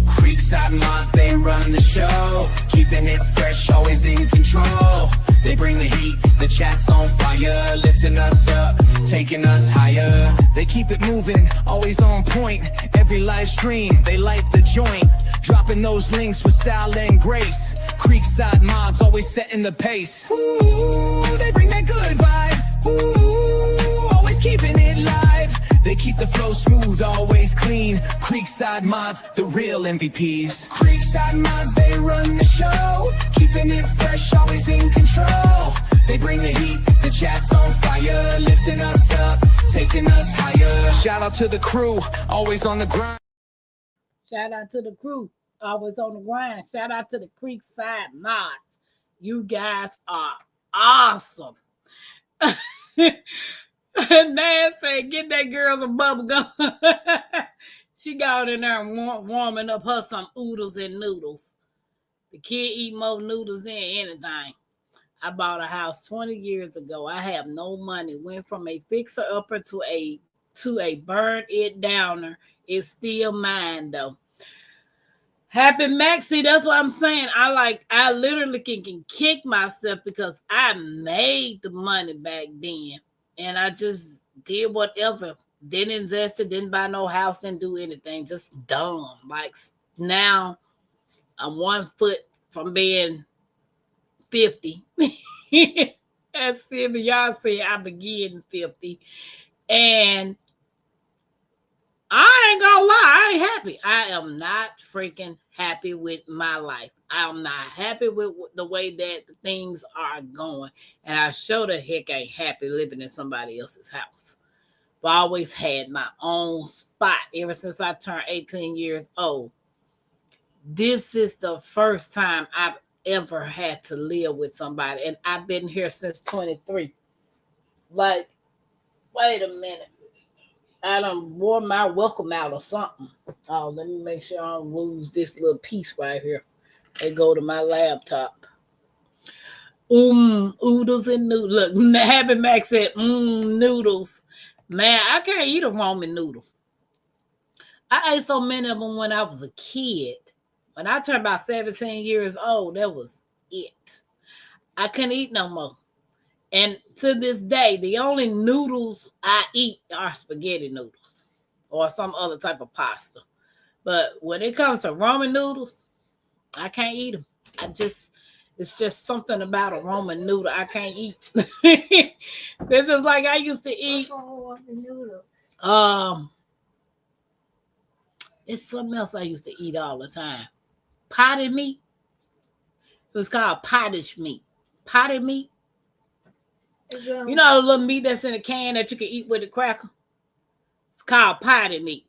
Creekside moms, they run the show, keeping it fresh, always in control. They bring the heat, the chat's on fire, lifting us up, taking us higher. They keep it moving, always on point. Every live stream, they light the joint, dropping those links with style and grace. Creekside moms, always setting the pace. Ooh, they bring that good vibe. Ooh, always keeping it live. They keep the flow smooth, always clean. Creekside mods, the real MVPs. Creekside mods, they run the show, keeping it fresh, always in control. They bring the heat, the chat's on fire, lifting us up, taking us higher. Shout out to the crew, always on the grind. Shout out to the crew, always on the grind. Shout out to the Creekside mods. You guys are awesome. Nan said, get that girl some bubble gum. She got in there warming up her some oodles and noodles. The kid eat more noodles than anything. I bought a house 20 years ago. I have no money. Went from a fixer-upper to a burn it downer. It's still mine, though. Happy Maxie, that's what I'm saying. I literally can kick myself because I made the money back then. And I just did whatever. Didn't invest it, didn't buy no house, didn't do anything. Just dumb. Like now I'm 1 foot from being 50. As Steve, y'all say I begin 50. And I ain't gonna lie, I ain't happy. I am not freaking happy with my life. I'm not happy with the way that things are going. And I sure the heck ain't happy living in somebody else's house. But I always had my own spot ever since I turned 18 years old. This is the first time I've ever had to live with somebody. And I've been here since 23. Like, wait a minute. I done wore my welcome out or something. Oh, let me make sure I don't lose this little piece right here. They go to my laptop. Oodles and noodles. Look, Happy Max said, noodles. Man, I can't eat a Roman noodle. I ate so many of them when I was a kid. When I turned about 17 years old, that was it. I couldn't eat no more. And to this day, the only noodles I eat are spaghetti noodles or some other type of pasta. But when it comes to Roman noodles, I can't eat them. It's just something about a Roman noodle I can't eat. It's just like I used to eat. It's something else I used to eat all the time. Potted meat. It was called pottage meat. Potted meat. You know the little meat that's in a can that you can eat with a cracker? It's called potted meat.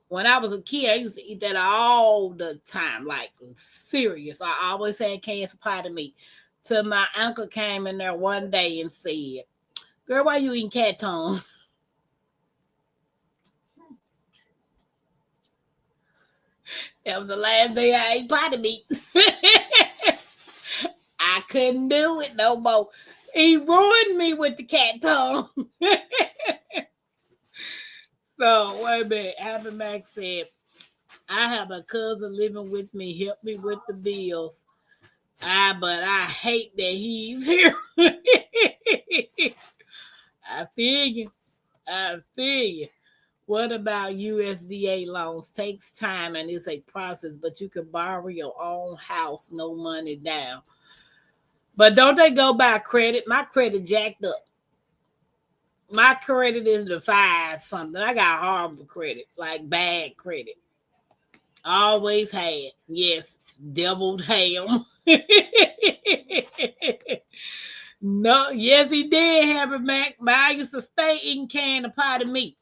When I was a kid, I used to eat that all the time, like serious. I always had cans of potted meat. Till my uncle came in there one day and said, Girl, why you eating cat tongue? That was the last day I ate potty meat. I couldn't do it no more. He ruined me with the cat tongue. So, wait a minute. Abby Mac said, I have a cousin living with me. Help me with the bills. But I hate that he's here. I feel you. I feel you. What about USDA loans? Takes time and it's a process, but you can borrow your own house, no money down. But don't they go by credit? My credit jacked up. My credit is the 5 something. I got horrible credit, like bad credit. Always had. Yes, deviled ham. No, yes, he did have it, Mac. But I used to stay eating can of potted meat.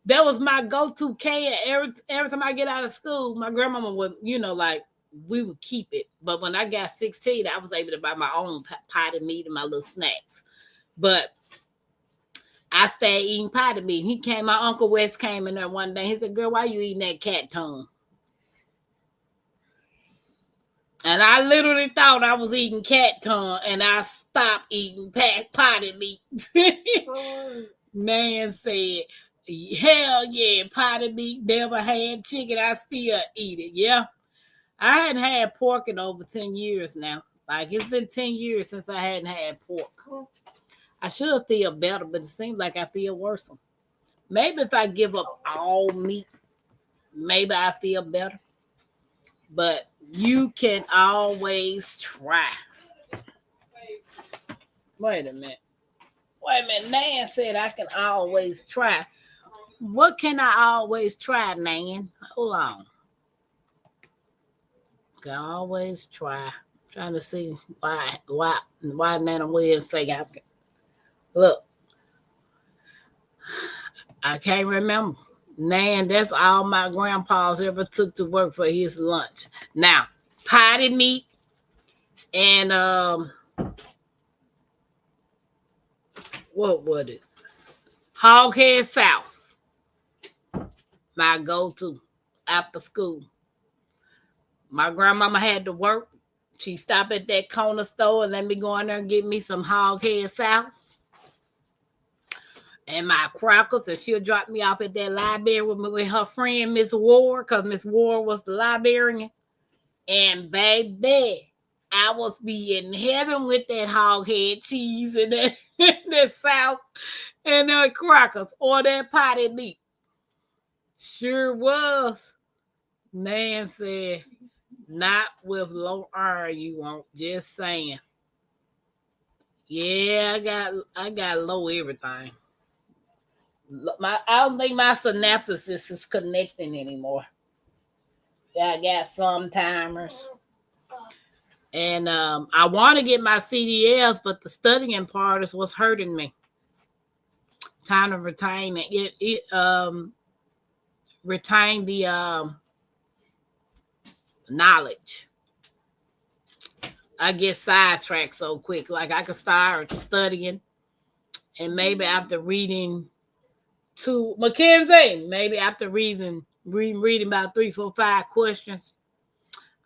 That was my go-to can. Every time I get out of school, my grandmama would, like, we would keep it. But when I got 16, I was able to buy my own potted meat and my little snacks. But I stayed eating potted meat. My Uncle Wes came in there one day. He said, girl, why you eating that cat tongue? And I literally thought I was eating cat tongue, and I stopped eating potted meat. Man said, hell yeah, potted meat, never had chicken. I still eat it. Yeah. I hadn't had pork in over 10 years now. Like, it's been 10 years since I hadn't had pork. I should feel better, but it seems like I feel worse. Maybe if I give up all meat, maybe I feel better. But you can always try. Wait a minute. Nan said I can always try. What can I always try, Nan? Hold on. Can always try. Trying to see why Nana Williams say I can. Look. I can't remember. Nan, that's all my grandpa's ever took to work for his lunch. Now, potted meat and what was it? Hog head sauce. My go-to after school. My grandmama had to work. She stopped at that corner store and let me go in there and get me some hog head sauce. And my crackers, and she'll drop me off at that library with her friend, Miss Ward, because Miss Ward was the librarian. And baby, I was be in heaven with that hog head cheese and that sauce and that crackers or that potted meat. Sure was. Nan said, not with low iron you won't. Just saying. Yeah, I got low everything. I don't think my synapses is connecting anymore. Yeah, I got some timers. And I want to get my CDLs, but the studying part is what's hurting me. Trying to retain retain the knowledge. I get sidetracked so quick. Like I could start studying, and maybe after reading to Mackenzie, maybe after reading about 3, 4, 5 questions,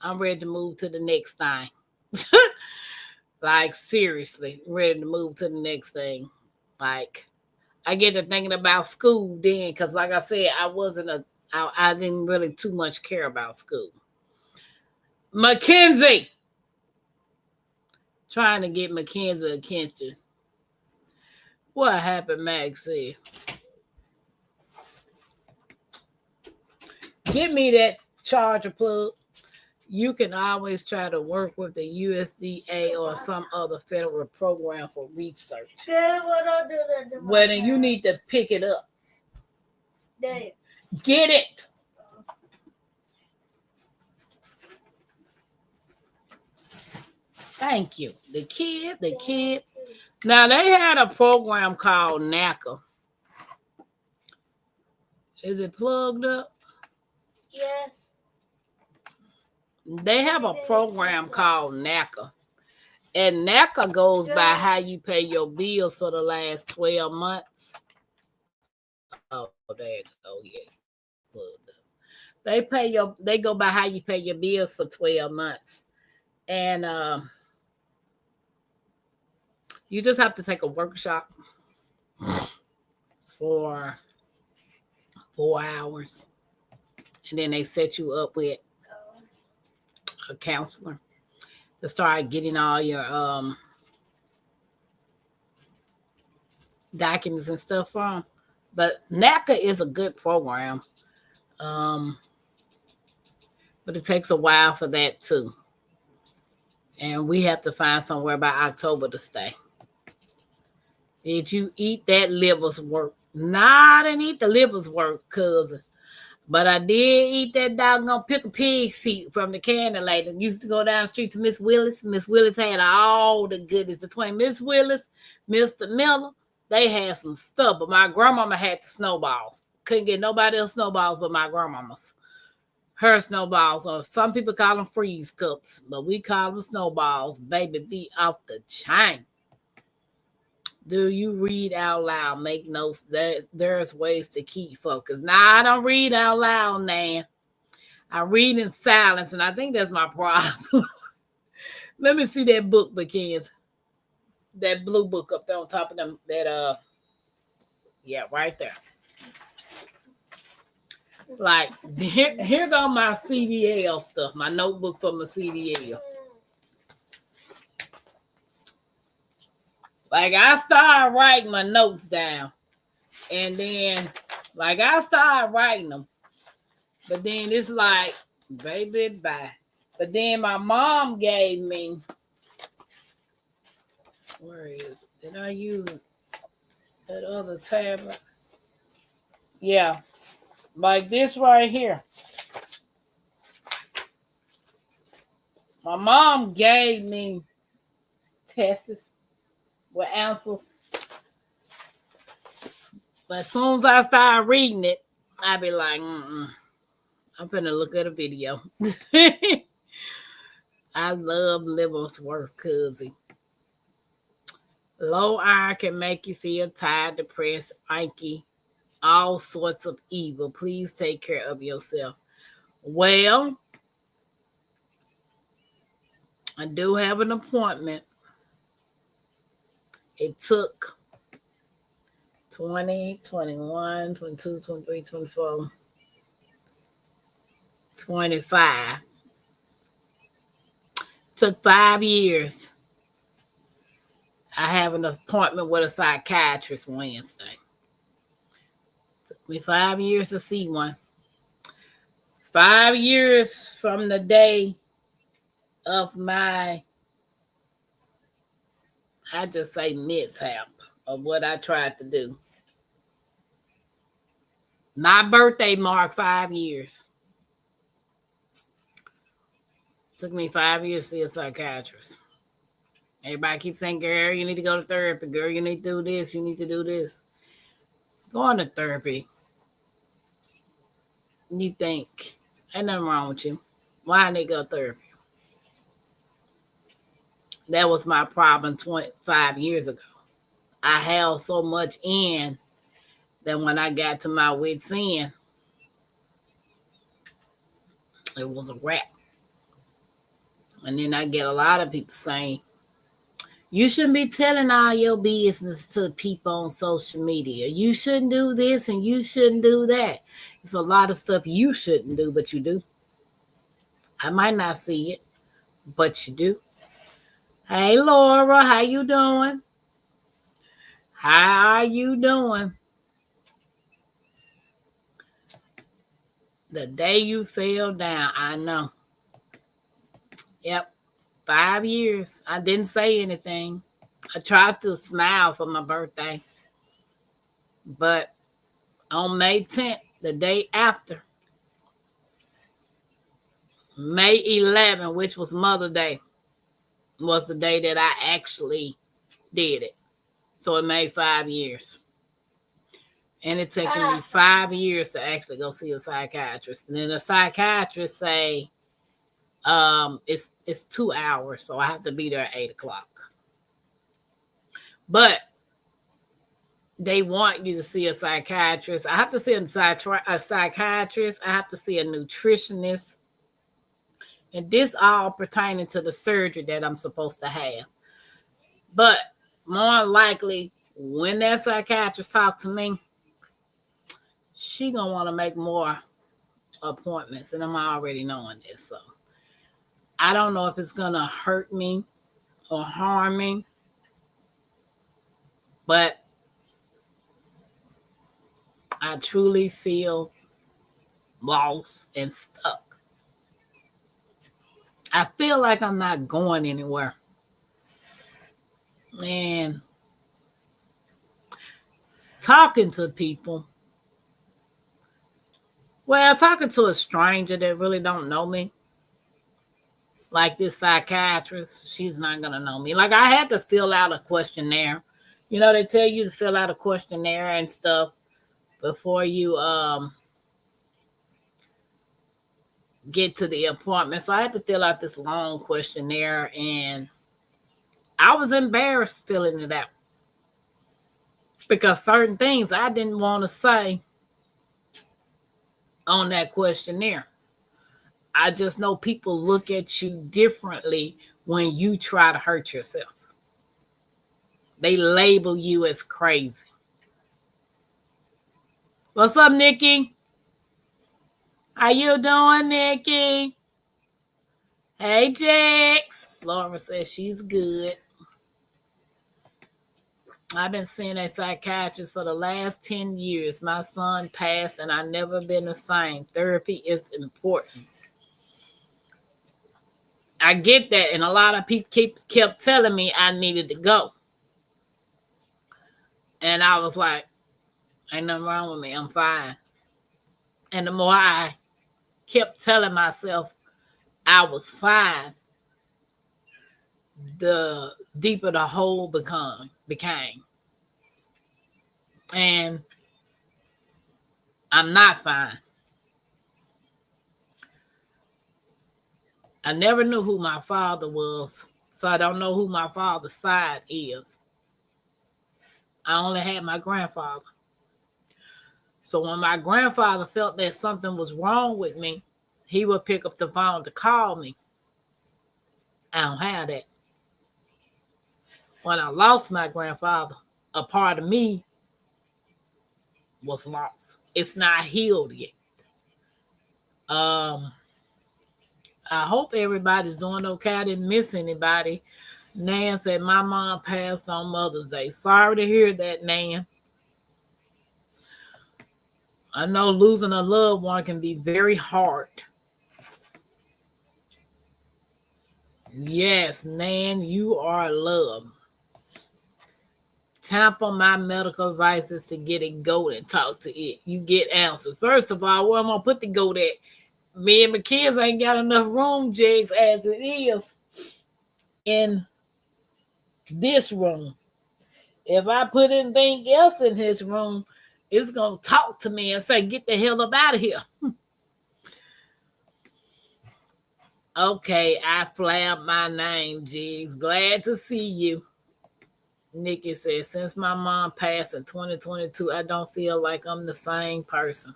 I'm ready to move to the next thing. Like seriously, ready to move to the next thing. Like I get to thinking about school then, because like I said, I didn't really too much care about school. Mackenzie, trying to get Mackenzie attention. What happened, Max said? Give me that charger plug. You can always try to work with the USDA or some other federal program for research. Well, then you need to pick it up. Get it. Thank you. The kid. Now, they had a program called NACA. Is it plugged up? Yes. They have a program called NACA. And NACA goes by Good. how you pay your bills for the last 12 months. Oh, there you go. Yes. They go by how you pay your bills for 12 months. And you just have to take a workshop for 4 hours. And then they set you up with a counselor to start getting all your documents and stuff from. But NACA is a good program. Um, but it takes a while for that too. And we have to find somewhere by October to stay. Did you eat that liver's work? Nah, I didn't eat the liver's work, cousin. But I did eat that doggone pickle pig feet from the candy lady. Used to go down the street to Miss Willis. Miss Willis had all the goodies. Between Miss Willis, Mr. Miller, they had some stuff. But my grandmama had the snowballs. Couldn't get nobody else snowballs but my grandmama's. Her snowballs, or some people call them freeze cups, but we call them snowballs. Baby, be off the chain. Do you read out loud? Make notes. There's ways to keep focus. Nah, I don't read out loud, man. I read in silence, and I think that's my problem. Let me see that book, kids. That blue book up there on top of them. Yeah, right there. Like here go my CDL stuff, my notebook for my CDL. Like I started writing my notes down, and then like I started writing them, but then it's like, baby, bye. But then my mom gave me, where is it? Did I use that other tablet? Yeah, like this right here. My mom gave me tests with answers. But as soon as I start reading it, I be like, I'm finna look at a video. I love liver's work, cousin. Low iron can make you feel tired, depressed, anky, all sorts of evil. Please take care of yourself. Well, I do have an appointment. It took 20, 21, 22, 23, 24, 25. Took 5 years. I have an appointment with a psychiatrist Wednesday. Took me 5 years to see one. 5 years from the day of my, I just say mishap of what I tried to do. My birthday marked 5 years. Took me 5 years to see a psychiatrist. Everybody keeps saying, girl, you need to go to therapy. Girl, you need to do this. You need to do this. Going to therapy. You think, ain't nothing wrong with you. Why didn't they go to therapy? That was my problem 25 years ago. I held so much in that when I got to my wit's end, it was a wrap. And then I get a lot of people saying, you shouldn't be telling all your business to people on social media. You shouldn't do this and you shouldn't do that. It's a lot of stuff you shouldn't do, but you do. I might not see it, but you do. Hey, Laura, how you doing? How are you doing? The day you fell down, I know. Yep, 5 years. I didn't say anything. I tried to smile for my birthday. But on May 10th, the day after, May 11th, which was Mother's Day, was the day that I actually did it. So it made 5 years. And it took me 5 years to actually go see a psychiatrist. And then the psychiatrist say, It's 2 hours, so I have to be there at 8 o'clock. But they want you to see a psychiatrist. I have to see a psychiatrist. I have to see a nutritionist. And this all pertaining to the surgery that I'm supposed to have. But more likely, when that psychiatrist talk to me, she gonna want to make more appointments, and I'm already knowing this. So I don't know if it's gonna hurt me or harm me, but I truly feel lost and stuck. I feel like I'm not going anywhere. And talking to people, well, talking to a stranger that really don't know me, like this psychiatrist, she's not going to know me. Like, I had to fill out a questionnaire. You know, they tell you to fill out a questionnaire and stuff before you get to the appointment. So I had to fill out this long questionnaire, and I was embarrassed filling it out because certain things I didn't want to say on that questionnaire. I just know people look at you differently when you try to hurt yourself. They label you as crazy. What's up, Nikki? How you doing, Nikki? Hey, Jax. Laura says she's good. I've been seeing a psychiatrist for the last 10 years. My son passed and I've never been the same. Therapy is important. I get that, and a lot of people kept telling me I needed to go. And I was like, ain't nothing wrong with me. I'm fine. And the more I kept telling myself I was fine, the deeper the hole became. And I'm not fine. I never knew who my father was, so I don't know who my father's side is. I only had my grandfather. So when my grandfather felt that something was wrong with me, he would pick up the phone to call me. I don't have that. When I lost my grandfather, a part of me was lost. It's not healed yet. I hope everybody's doing okay. I didn't miss anybody. Nan said my mom passed on Mother's Day. Sorry to hear that, Nan. I know losing a loved one can be very hard. Yes, Nan, you are loved. Tampa, my medical advice is to get a goat and talk to it. You get answers. First of all, where I'm going to put the goat at? Me and my kids ain't got enough room, Jigs, as it is in this room. If I put anything else in his room, it's going to talk to me and say, get the hell up out of here. Okay, I flabbed my name, Jigs. Glad to see you. Nikki says, since my mom passed in 2022, I don't feel like I'm the same person.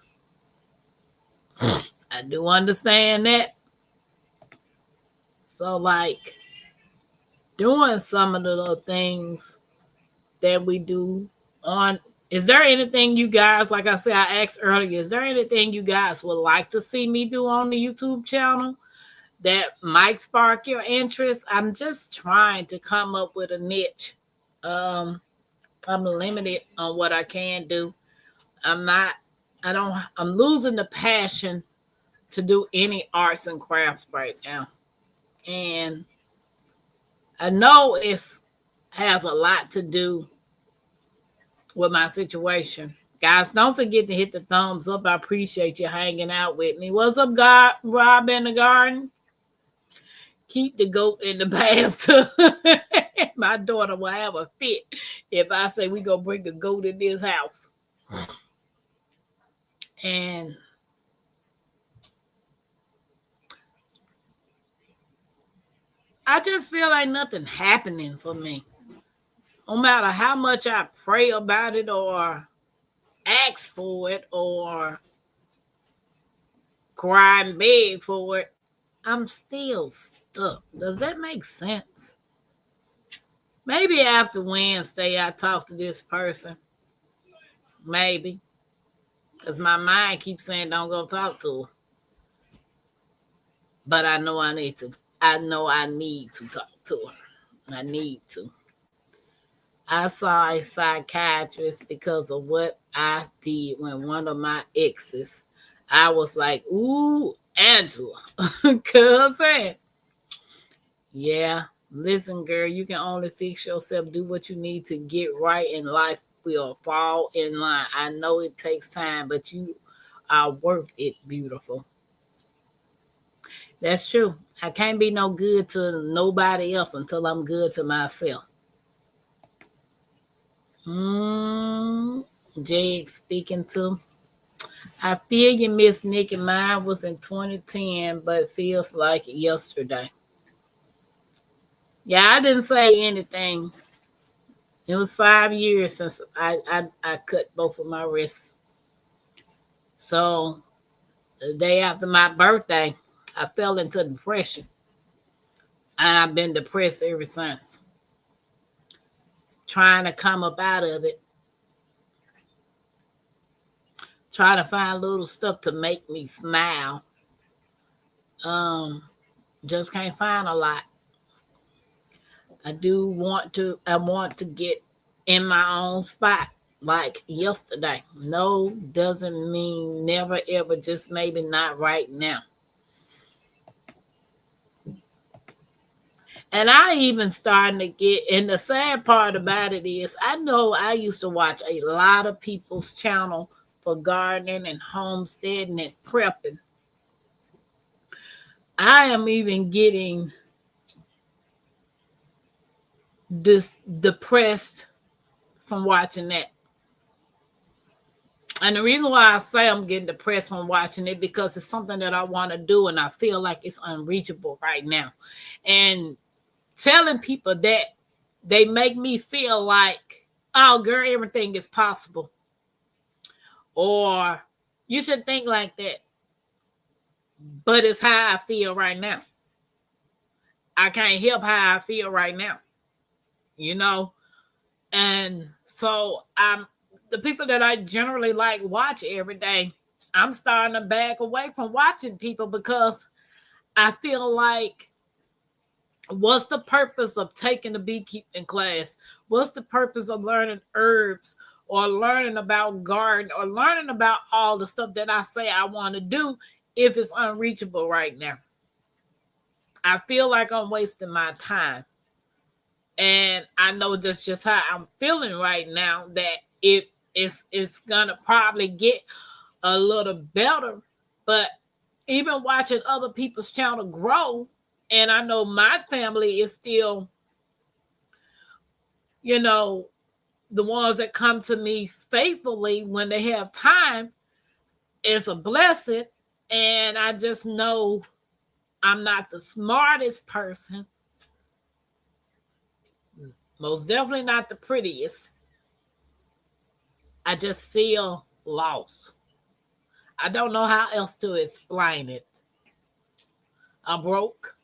I do understand that. So, like, doing some of the little things that we do on, is there anything you guys, like I said, I asked earlier, is there anything you guys would like to see me do on the YouTube channel that might spark your interest? I'm just trying to come up with a niche. I'm limited on what I can do. I'm losing the passion to do any arts and crafts right now. And I know it has a lot to do with my situation. Guys, don't forget to hit the thumbs up. I appreciate you hanging out with me. What's up, God? Rob in the garden? Keep the goat in the bathtub. My daughter will have a fit if I say we gonna bring the goat in this house. And I just feel like nothing happening for me. No matter how much I pray about it or ask for it or cry and beg for it, I'm still stuck. Does that make sense? Maybe after Wednesday, I talk to this person. Maybe. Because my mind keeps saying don't go talk to her. But I know I need to. I know I need to talk to her. I need to. I saw a psychiatrist because of what I did when one of my exes. I was like, ooh, Angela. Cousin. Yeah. Listen, girl, you can only fix yourself. Do what you need to get right in life. Will fall in line. I know it takes time, but you are worth it, beautiful. That's true. I can't be no good to nobody else until I'm good to myself. Mm, Jake speaking to. I feel you, Miss Nikki. Mine was in 2010, but it feels like yesterday. Yeah, I didn't say anything. It was 5 years since I cut both of my wrists. So the day after my birthday, I fell into depression. And I've been depressed ever since. Trying to come up out of it. Trying to find little stuff to make me smile. Um, just can't find a lot. I want to get in my own spot like yesterday. No doesn't mean never ever, just maybe not right now. And I even starting to get, and the sad part about it is I know I used to watch a lot of people's channel for gardening and homesteading and prepping. I am even getting depressed from watching that. And the reason why I say I'm getting depressed from watching it because it's something that I want to do and I feel like it's unreachable right now. And telling people that they make me feel like, oh, girl, everything is possible. Or you should think like that. But it's how I feel right now. I can't help how I feel right now. You know? And so I'm the people that I generally like watch every day, I'm starting to back away from watching people because I feel like what's the purpose of taking the beekeeping class? What's the purpose of learning herbs or learning about garden or learning about all the stuff that I say I want to do if it's unreachable right now? I feel like I'm wasting my time. And I know that's just how I'm feeling right now, that it's gonna probably get a little better. But even watching other people's channel grow, and I know my family is still, you know, the ones that come to me faithfully when they have time is a blessing. And I just know I'm not the smartest person, most definitely not the prettiest. I just feel lost. I don't know how else to explain it. I'm broke.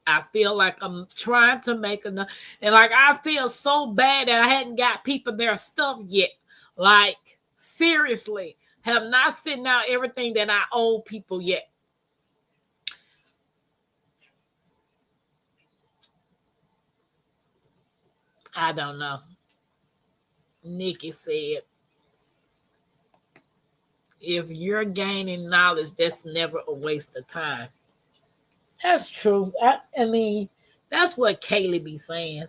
I feel like I'm trying to make enough. And like I feel so bad that I hadn't got people their stuff yet. Like, seriously, have not sent out everything that I owe people yet. I don't know. Nikki said, if you're gaining knowledge, that's never a waste of time. That's true. I mean, that's what Kaylee be saying.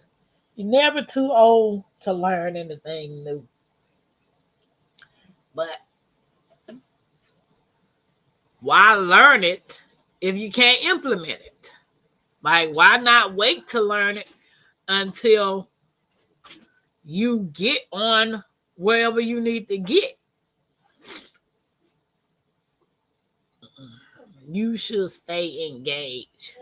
You're never too old to learn anything new. But why learn it if you can't implement it? Like, why not wait to learn it until you get on wherever you need to get? You should stay engaged.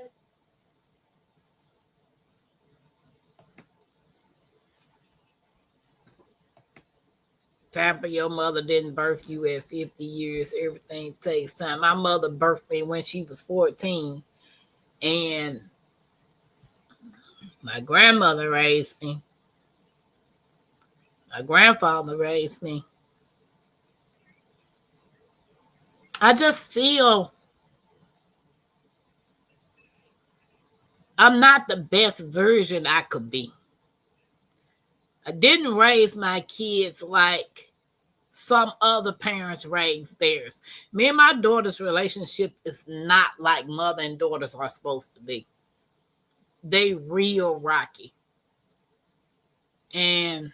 Tampa, your mother didn't birth you at 50 years. Everything takes time. My mother birthed me when she was 14. And my grandmother raised me. My grandfather raised me. I just feel I'm not the best version I could be. I didn't raise my kids like some other parents raised theirs. Me and my daughter's relationship is not like mother and daughters are supposed to be. They real rocky. And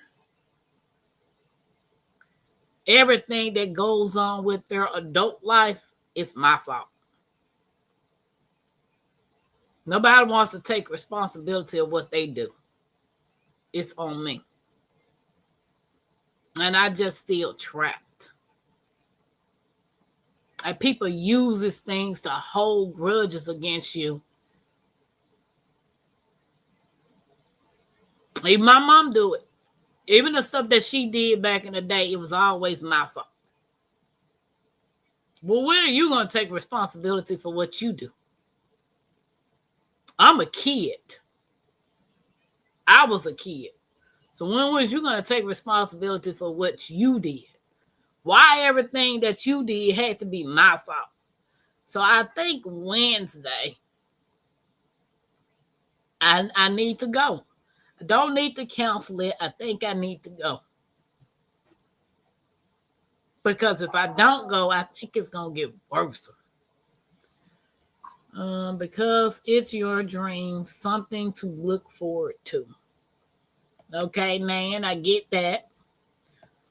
everything that goes on with their adult life is my fault. Nobody wants to take responsibility of what they do. It's on me. And I just feel trapped. And people use these things to hold grudges against you. Even my mom do it. Even the stuff that she did back in the day, it was always my fault. Well, when are you going to take responsibility for what you do? I'm a kid. I was a kid. So when was you going to take responsibility for what you did? Why everything that you did had to be my fault? So I think Wednesday, I need to go. I don't need to cancel it. I think I need to go. Because if I don't go, I think it's going to get worse. Because it's your dream, something to look forward to. Okay, man, I get that.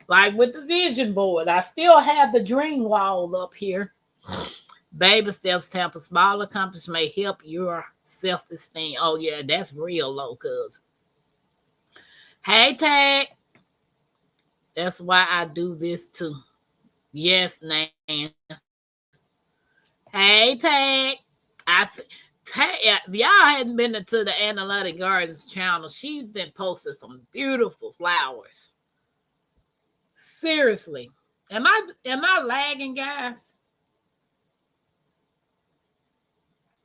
Like with the vision board, I still have the dream wall up here. Baby steps, Tampa, small accomplishments may help your self-esteem. Oh, yeah, that's real low, cuz. Hey, Tag. That's why I do this too. Yes, Nan. Hey, Tag. I said, if y'all hadn't been to the Analytic Gardens channel, she's been posting some beautiful flowers. Seriously. Am I lagging, guys?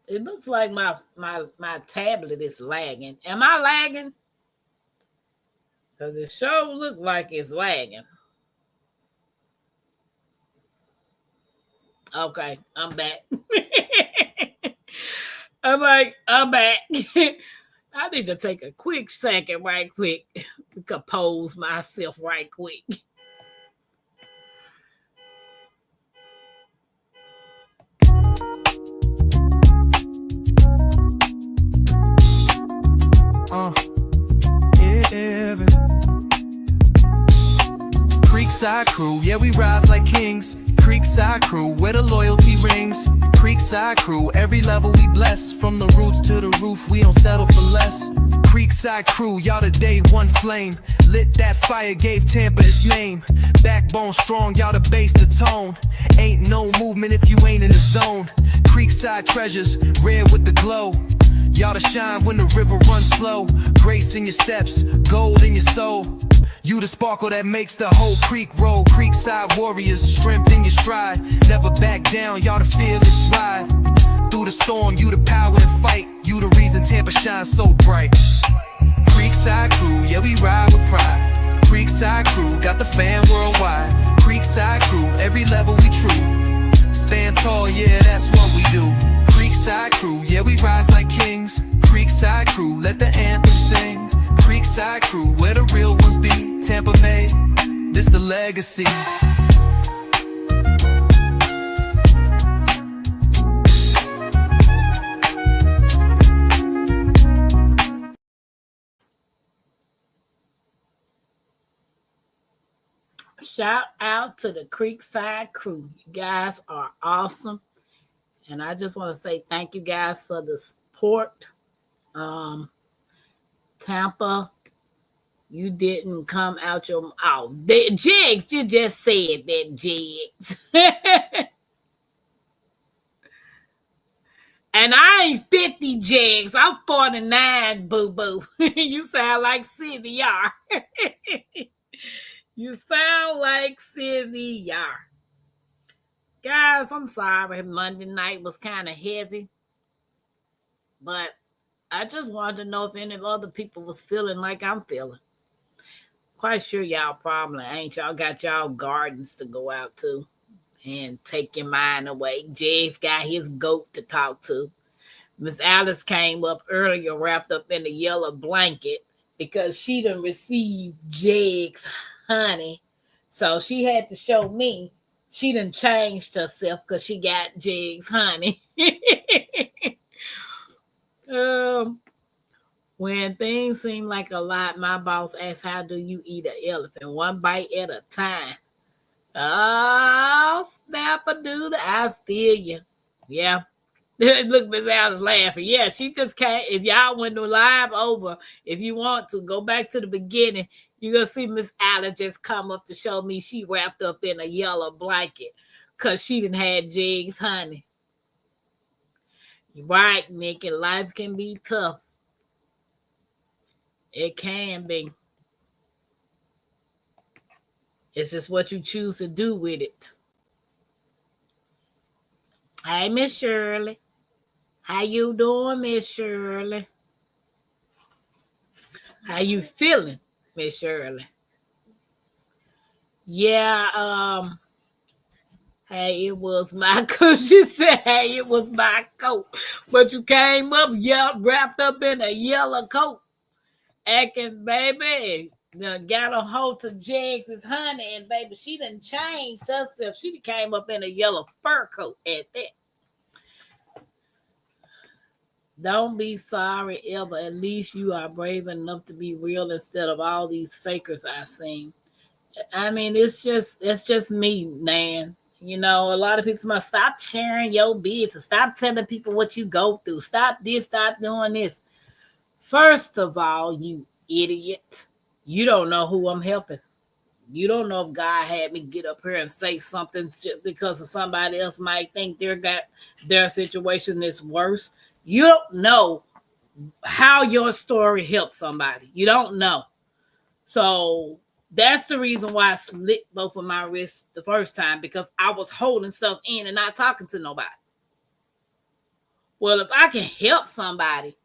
It looks like my tablet is lagging. Am I lagging? Because it sure look like it's lagging. Okay, I'm back. I'm back. I need to take a quick second right quick to compose myself right quick. Yeah. Creekside crew, yeah, we rise like kings. Creekside crew, where the loyalty rings. Creekside crew, every level we bless. From the roots to the roof, we don't settle for less. Creekside crew, y'all the day one flame. Lit that fire, gave Tampa its name. Backbone strong, y'all the base, the tone. Ain't no movement if you ain't in the zone. Creekside treasures, red with the glow. Y'all to shine when the river runs slow. Grace in your steps, gold in your soul. You the sparkle that makes the whole creek roll. Creekside warriors, strength in your stride. Never back down, y'all the fearless ride. Through the storm, you the power and fight. You the reason Tampa shines so bright. Creekside crew, yeah, we ride with pride. Creekside crew, got the fam worldwide. Creekside crew, every level we true. Stand tall, yeah, that's what we do. Creekside crew, yeah, we rise like kings. Creekside crew, let the anthem sing. Creekside crew, where the real ones be. Tampa made, this the legacy. Shout out to the Creekside crew. You guys are awesome. And I just want to say thank you guys for the support. Tampa, you didn't come out your... Oh, Jigs, you just said that, Jigs. And I ain't 50, Jigs. I'm 49, boo-boo. You sound like Sydney, y'all. You sound like Sylvia. Guys, I'm sorry. Monday night was kind of heavy, but I just wanted to know if any other people was feeling like I'm feeling. Quite sure y'all probably ain't. Y'all got y'all gardens to go out to and take your mind away. Jay's got his goat to talk to. Miss Alice came up earlier wrapped up in a yellow blanket because she done received Jig's honey. So she had to show me she done changed herself because she got Jig's honey. um, when things seem like a lot, my boss asked, "How do you eat an elephant? One bite at a time." Oh, snap a doodle. I feel you. Yeah. Look, Miss Alice laughing. Yeah, she just can't. If y'all went to live over, if you want to go back to the beginning, you're gonna see Miss Alice just come up to show me she wrapped up in a yellow blanket because she didn't had Jig's honey. Right, Nikki. Life can be tough. It can be. It's just what you choose to do with it. Hey, Miss Shirley. How you doing, Miss Shirley? How you feeling, Miss Shirley? Yeah, hey, it was my coat. She said, hey, it was my coat. But you came up, wrapped up in a yellow coat, acting, baby, done got a hold to Jags' honey, and baby, she done changed herself. She done came up in a yellow fur coat at that. Don't be sorry ever. At least you are brave enough to be real instead of all these fakers I seen. I mean, it's just me, man. You know, a lot of people must stop sharing your business. Stop telling people what you go through. Stop this, stop doing this. First of all, you idiot. You don't know who I'm helping. You don't know if God had me get up here and say something because of somebody else might think their situation is worse. You don't know how your story helps somebody. You don't know. So that's the reason why I slit both of my wrists the first time because I was holding stuff in and not talking to nobody. Well, if I can help somebody,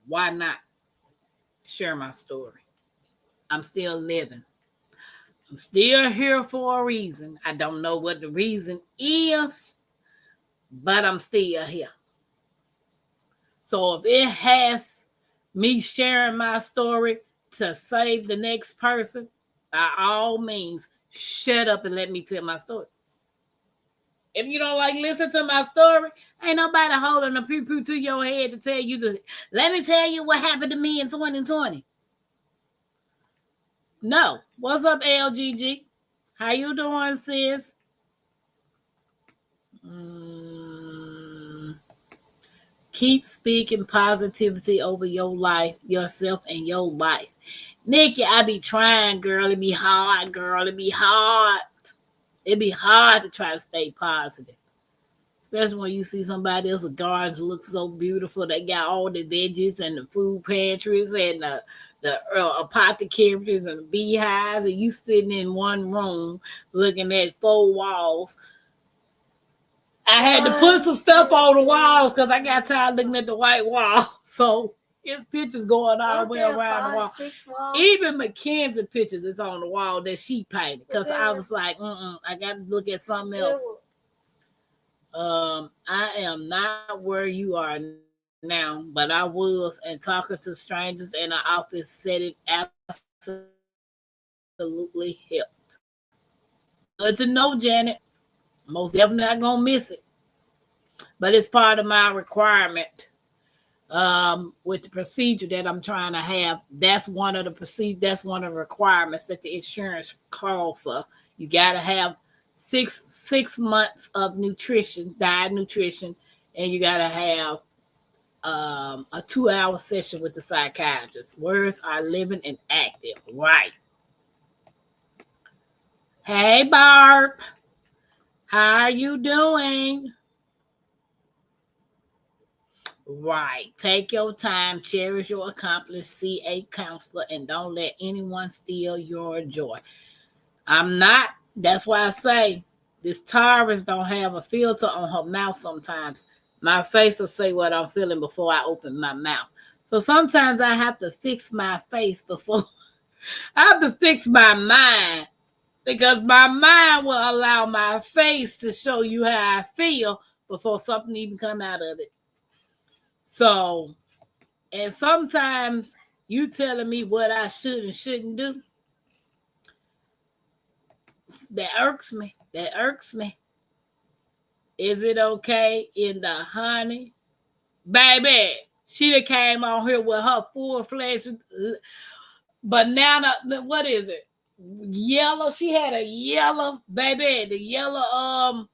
why not share my story? I'm still living. I'm still here for a reason. I don't know what the reason is, but I'm still here. So if it has me sharing my story to save the next person, by all means, shut up and let me tell my story. If you don't like listen to my story, ain't nobody holding a poo-poo to your head to tell you to let me tell you what happened to me in 2020. No. What's up, LGG? How you doing, sis? Keep speaking positivity over your life, yourself, and your life. Nikki, I be trying, girl. It be hard, girl. It be hard. It be hard to try to stay positive. Especially when you see somebody else's gardens look so beautiful. They got all the veggies and the food pantries and the apothecaries and the beehives, and you sitting in one room looking at four walls. I had to put some stuff on the walls because I got tired looking at the white wall. So his pictures going all the way around the wall. 6 walls? Even Mackenzie pictures is on the wall that she painted because I was like, I got to look at something else. I am not where you are now, but I was, and talking to strangers in the office said it absolutely helped. Good to know, Janet. Most definitely not gonna miss it, but it's part of my requirement. With the procedure that I'm trying to have, that's one of the requirements that the insurance call for. You got to have six months of diet nutrition, and you got to have a 2-hour session with the psychiatrist. Words are living and active, right? Hey, Barb, how are you doing? Right. Take your time, cherish your accomplishments, see a counselor, and don't let anyone steal your joy. I'm not. That's why I say this Taurus don't have a filter on her mouth sometimes. My face will say what I'm feeling before I open my mouth. So sometimes I have to fix my face before I have to fix my mind because my mind will allow my face to show you how I feel before something even come out of it. So, and sometimes you telling me what I should and shouldn't do, that irks me. That irks me. Is it okay in the honey? Baby, she done came on here with her full-fledged banana. What is it? Yellow. She had a yellow, baby, the yellow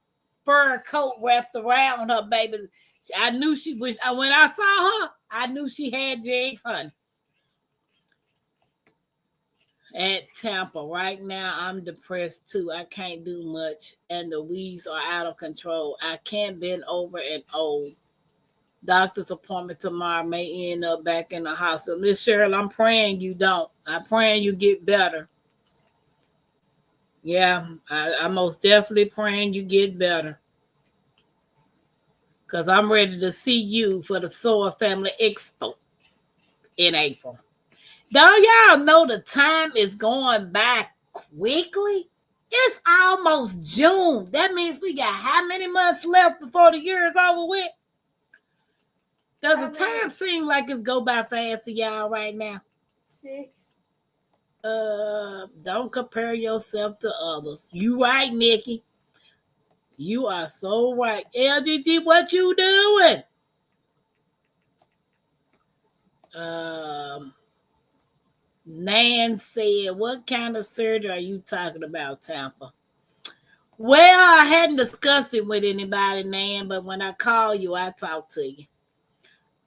fur coat wrapped around her, baby. I knew she was, when I saw her, I knew she had Jake's honey. At Tampa. Right now, I'm depressed too. I can't do much, and the weeds are out of control. I can't bend over and old. Doctor's appointment tomorrow may end up back in the hospital. Miss Cheryl, I'm praying you don't. I'm praying you get better. Yeah, I'm most definitely praying you get better. Because I'm ready to see you for the Soar Family Expo in April. Don't y'all know the time is going by quickly? It's almost June. That means we got how many months left before the year is over with? Does the time seem like it's go by fast to y'all right now? 6. Don't compare yourself to others. You right, Nikki. You are so right. LGG, what you doing? Nan said, what kind of surgery are you talking about, Tampa? Well, I hadn't discussed it with anybody, Nan, but when I call you, I talk to you.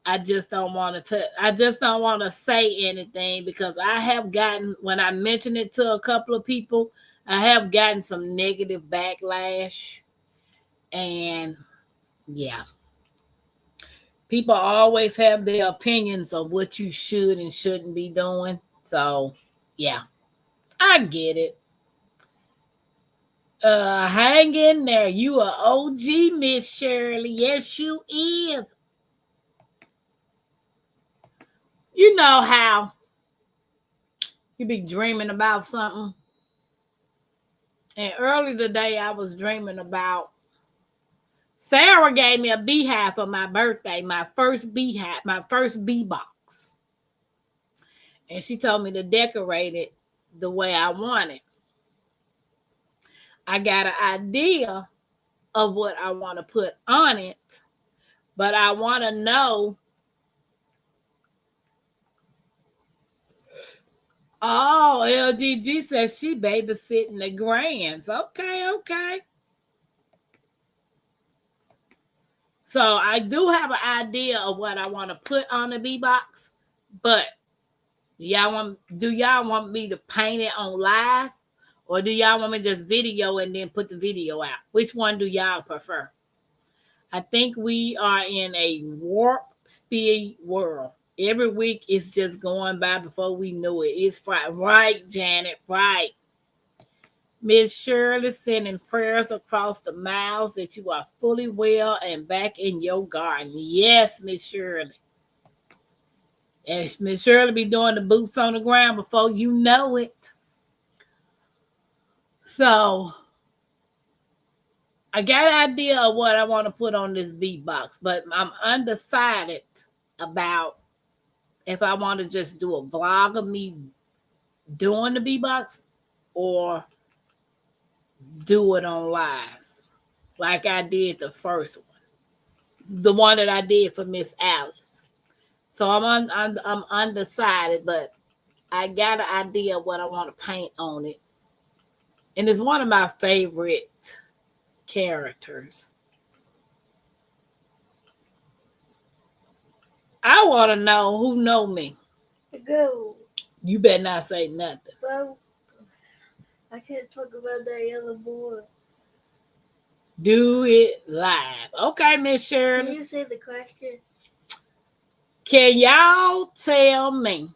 I just don't want to say anything because I have gotten, when I mention it to a couple of people, I have gotten some negative backlash. And yeah, people always have their opinions of what you should and shouldn't be doing. So yeah, I get it. Hang in there. You are OG, Miss Shirley. Yes, you is. You know how you be dreaming about something. And early today, I was dreaming about Sarah gave me a beehive for my birthday, my first beehive, my first bee box. And she told me to decorate it the way I want it. I got an idea of what I want to put on it, but I want to know. Oh, LGG says she babysitting the grands. Okay. So I do have an idea of what I want to put on the bee box, but do y'all want me to paint it on live, or do y'all want me to just video and then put the video out? Which one do y'all prefer? I think we are in a warp speed world. Every week is just going by before we know it. It's Friday. Right, Janet, right. Miss Shirley sending prayers across the miles that you are fully well and back in your garden. Yes, Miss Shirley. And Miss Shirley be doing the boots on the ground before you know it. So I got an idea of what I want to put on this bee box, but I'm undecided about if I want to just do a vlog of me doing the bee box or do it on live like I did the first one, the one that I did for Miss Alice. So I'm undecided, but I got an idea of what I want to paint on it, and it's one of my favorite characters. I want to know who know me. Go. You better not say nothing. Well, I can't talk about that yellow boy. Do it live. Okay, Miss Shirley. Can you say the question? Can y'all tell me?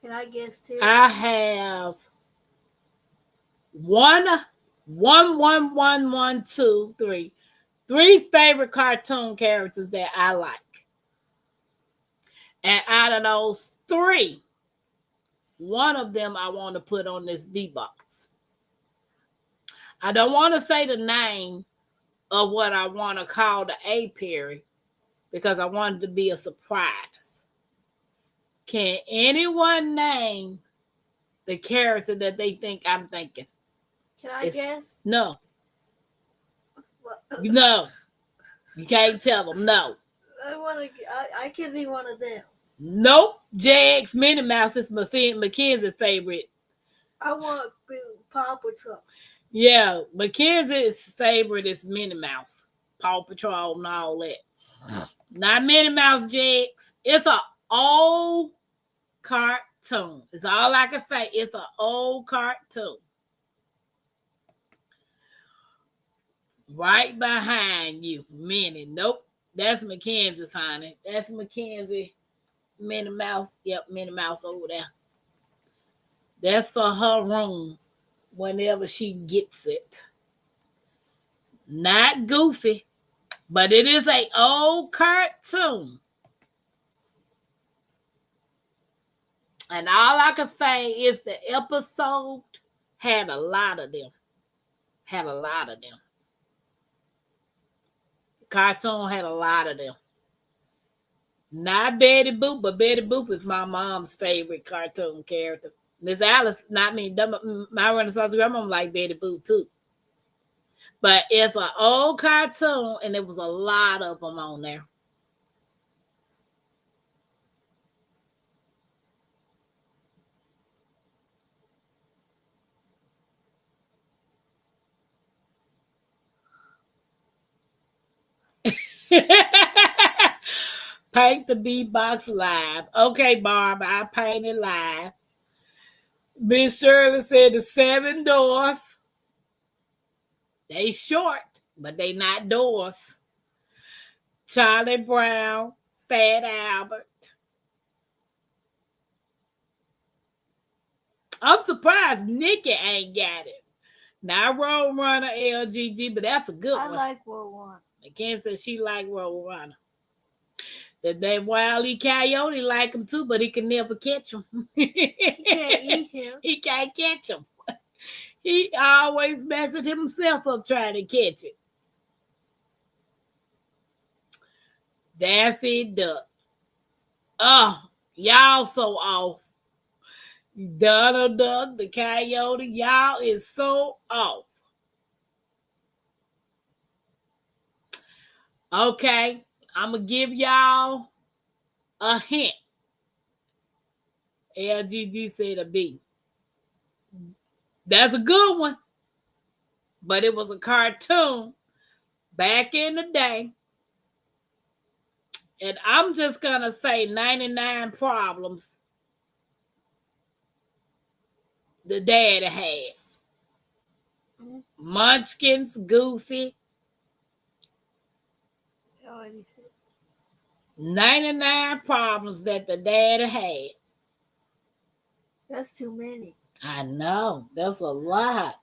Can I guess too? I have one, two, three. Three favorite cartoon characters that I like. And out of those three, one of them I want to put on this V-Box. I don't want to say the name of what I want to call the apiary because I want it to be a surprise. Can anyone name the character that they think I'm thinking? Can I guess? No. What? No. You can't tell them. No. I can be one of them. Nope. JX Minnie Mouse is Mackenzie's favorite. I want Paw Patrol. Yeah, Mackenzie's favorite is Minnie Mouse, Paw Patrol, and all that. Not Minnie Mouse, JX. It's an old cartoon. It's all I can say. It's an old cartoon. Right behind you, Minnie. Nope. That's Mackenzie's, honey. That's Mackenzie. Minnie Mouse. Yep, Minnie Mouse over there. That's for her room whenever she gets it. Not Goofy, but it is an old cartoon. And all I can say is the episode had a lot of them. Had a lot of them. The cartoon had a lot of them. Not Betty Boop, but Betty Boop is my mom's favorite cartoon character. Miss Alice, not me. My Renaissance grandma like Betty Boop too. But it's an old cartoon, and there was a lot of them on there. Paint the V-Box live. Okay, Barb, I painted live. Miss Shirley said the 7 doors. They short, but they not doors. Charlie Brown, Fat Albert. I'm surprised Nikki ain't got it. Not Road Runner LGG, but that's a good one. I like World Runner. McKenna said she like Road Runner. That Wile E. Coyote like him too, but he can never catch him. You can't eat him. He can't catch him. He always messing himself up trying to catch it. Daffy Duck. Oh, y'all so off. Donald Duck, the Coyote, y'all is so off. Okay, I'm going to give y'all a hint. LGG said a B. That's a good one. But it was a cartoon back in the day. And I'm just going to say 99 Problems the daddy had. Munchkins, Goofy. 99 Problems that the daddy had. That's too many. I know. That's a lot.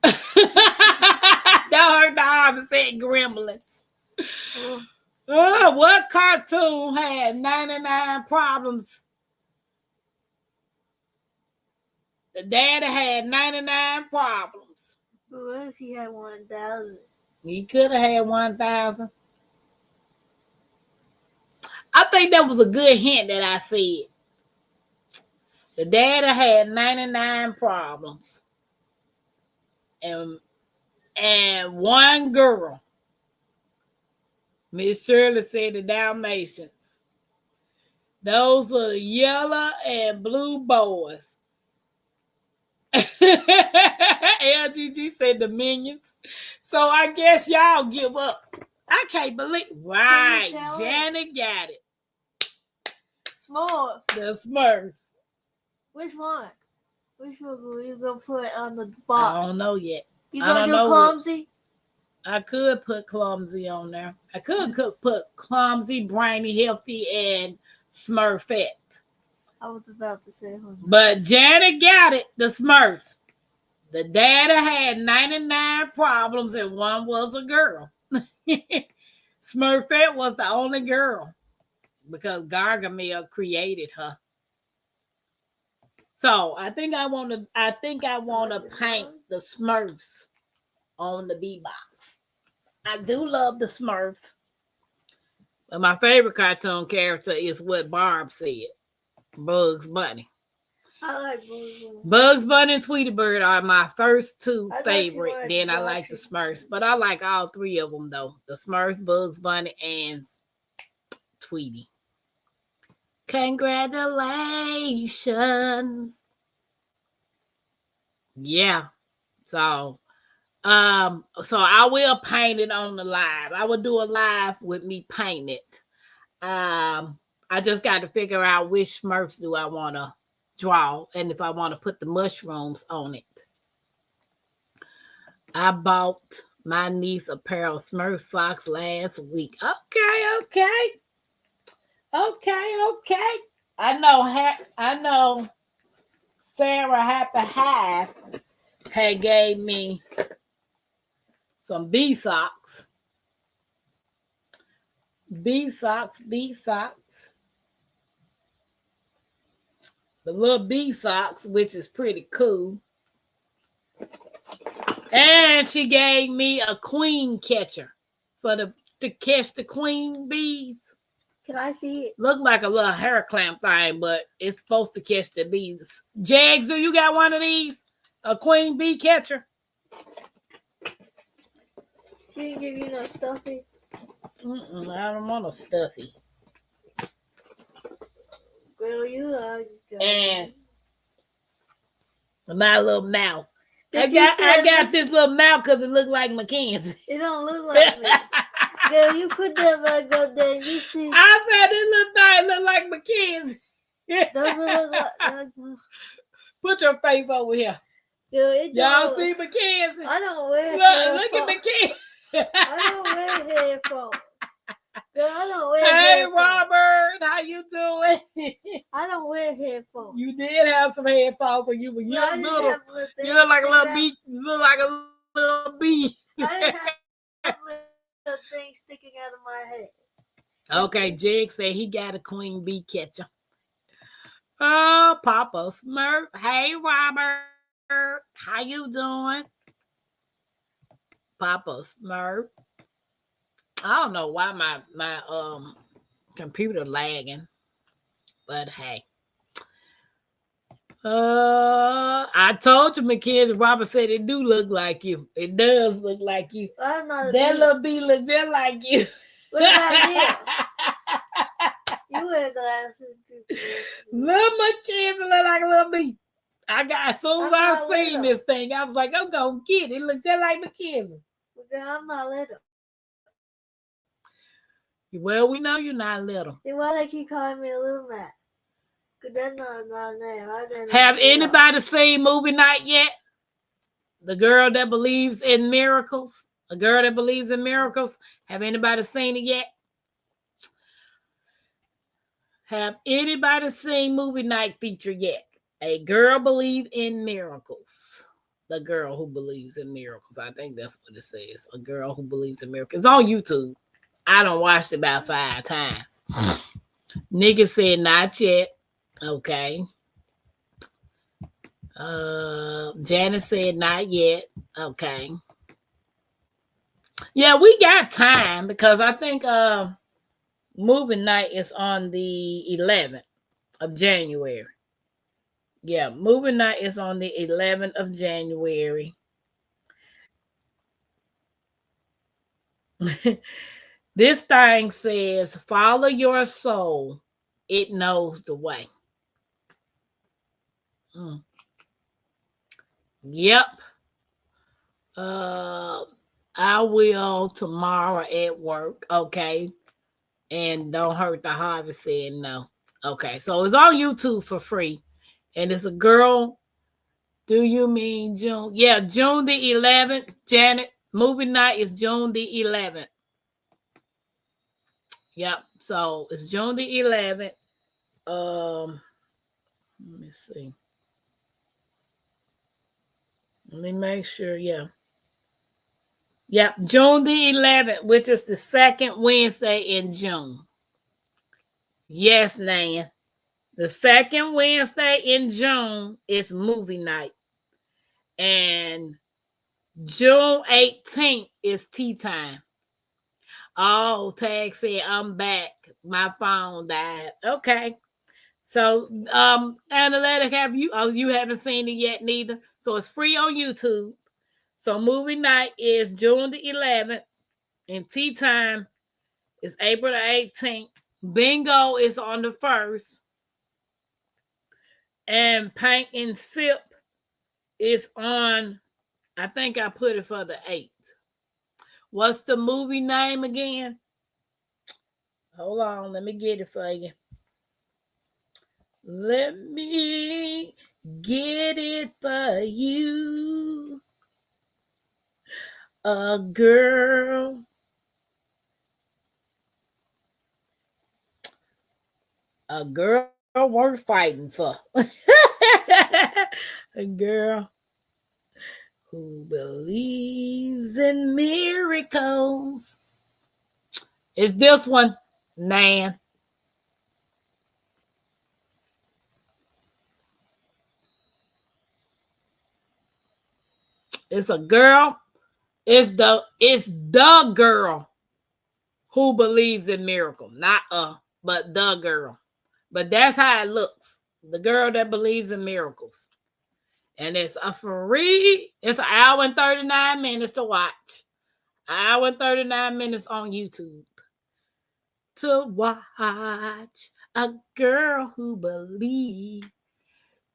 Don't hurt the arm and say Gremlins. What cartoon had 99 problems? The daddy had 99 problems. But what if he had 1,000? He could have had 1,000. I think that was a good hint that I said. The daddy had 99 problems. And one girl. Miss Shirley said the Dalmatians. Those are the yellow and blue boys. LGG said the Minions. So I guess y'all give up. I can't believe. Right. Janet got it. S'mores. The Smurfs. Which one? Which one are you going to put on the box? I don't know yet. You going to do Clumsy? I could put clumsy on there. I could put clumsy, brainy, healthy, and Smurfette. I was about to say her. But Janet got it, the Smurfs. The daddy had 99 problems and one was a girl. Smurfette was the only girl because Gargamel created her. So I think I want to paint the Smurfs on the B box. I do love the Smurfs. But my favorite cartoon character is what Barb said. Bugs Bunny. I like Bugs Bunny. Bugs Bunny and Tweety Bird are my first two I thought you favorite. wanted Then I to like the watch it. Smurfs. But I like all three of them though. The Smurfs, Bugs Bunny, and Tweety. Congratulations. Yeah. So I will paint it on the live. I will do a live with me painting it. I just got to figure out which Smurfs do I want to draw and if I want to put the mushrooms on it. I bought my niece a pair of Smurf socks last week. Okay. I know Sarah Happy Half had gave me some B socks. B socks. The little B socks, which is pretty cool. And she gave me a queen catcher to catch the queen bees. Can I see it? Look like a little hair clamp thing, but it's supposed to catch the bees. Jags, do you got one of these? A queen bee catcher? She didn't give you no stuffy. I don't want a stuffy. Girl, you like And my little mouth. I Did you got say this little mouth because it looked like Mackenzie. It don't look like me. Girl, you put that back up there and you see. I said this little thing look like Mackenzie. Doesn't look like. Put your face over here. Girl, it Y'all don't. see Mackenzie? I don't wear Look at headphones. Mackenzie. I don't wear headphones. Girl, I don't wear Hey, headphones. Robert, how you doing? I don't wear headphones. You did have some headphones when you were No, I young, didn't little. have little things You look like a sticking little out. bee. You look like a little bee. I didn't have little things sticking out of my head. Okay, Jig said he got a queen bee catcher. Oh, Papa Smurf. Hey, Robert. How you doing? Papa Smurf. I don't know why my computer lagging, but hey. I told you, Mackenzie. Robert said it do look like you. It does look like you. I'm not a That bee. little bee look just like you. What about you? You wear glasses too. Little Mackenzie look like a little bee. As soon as I'm I not seen little. this thing, I was like, I'm gonna get it. It look just like Mackenzie. Girl, I'm not little. Well, we know you're not little. Then why they keep calling me a little man? Because that's not my name. I didn't Have know. anybody seen Movie Night yet? The girl that believes in miracles. A girl that believes in miracles. Have anybody seen it yet? Have anybody seen Movie Night feature yet? A girl believe in miracles. The girl who believes in miracles. I think that's what it says. A girl who believes in miracles. It's on YouTube. I done watched it about 5 times. Nigga said not yet. Okay. Janet said not yet. Okay. Yeah, we got time because I think movie night is on the 11th of January. Yeah, movie night is on the 11th of January. This thing says, follow your soul. It knows the way. Yep. I will tomorrow at work. Okay. And don't hurt the harvest said no. Okay. So it's on YouTube for free. And it's a girl. Do you mean June? Yeah, June the 11th. Janet, Movie night is June the 11th. Yep. So it's June the 11th. Let me see. Let me make sure. Yeah. Yep. June the 11th, which is the second Wednesday in June. Yes, Nan. The second Wednesday in June is movie night. And June 18th is tea time. Oh, Tag said, I'm back. My phone died. Okay. So, Analytic, have you? Oh, you haven't seen it yet, neither. So it's free on YouTube. So movie night is June the 11th, and tea time is April the 18th. Bingo is on the 1st, and paint and sip is on. I think I put it for the 8th. What's the movie name again? Hold on, let me get it for you. Let me get it for you. A girl. A girl worth fighting for. A girl who believes in miracles. Is this one, Nan? It's a girl. It's the girl who believes in miracle. Not but the girl. But that's how it looks. The girl that believes in miracles. And it's a free, it's an hour and 39 minutes to watch. An hour and 39 minutes on YouTube. To watch a girl who believes.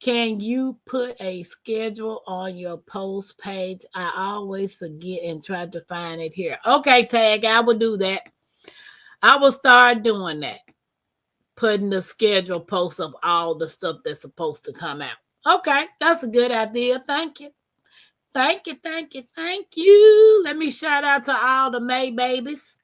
Can you put a schedule on your post page? I always forget and try to find it here. Okay, Tag, I will do that. I will start doing that. Putting the schedule posts of all the stuff that's supposed to come out. Okay, that's a good idea. Thank you. Thank you, thank you, thank you. Let me shout out to all the May babies.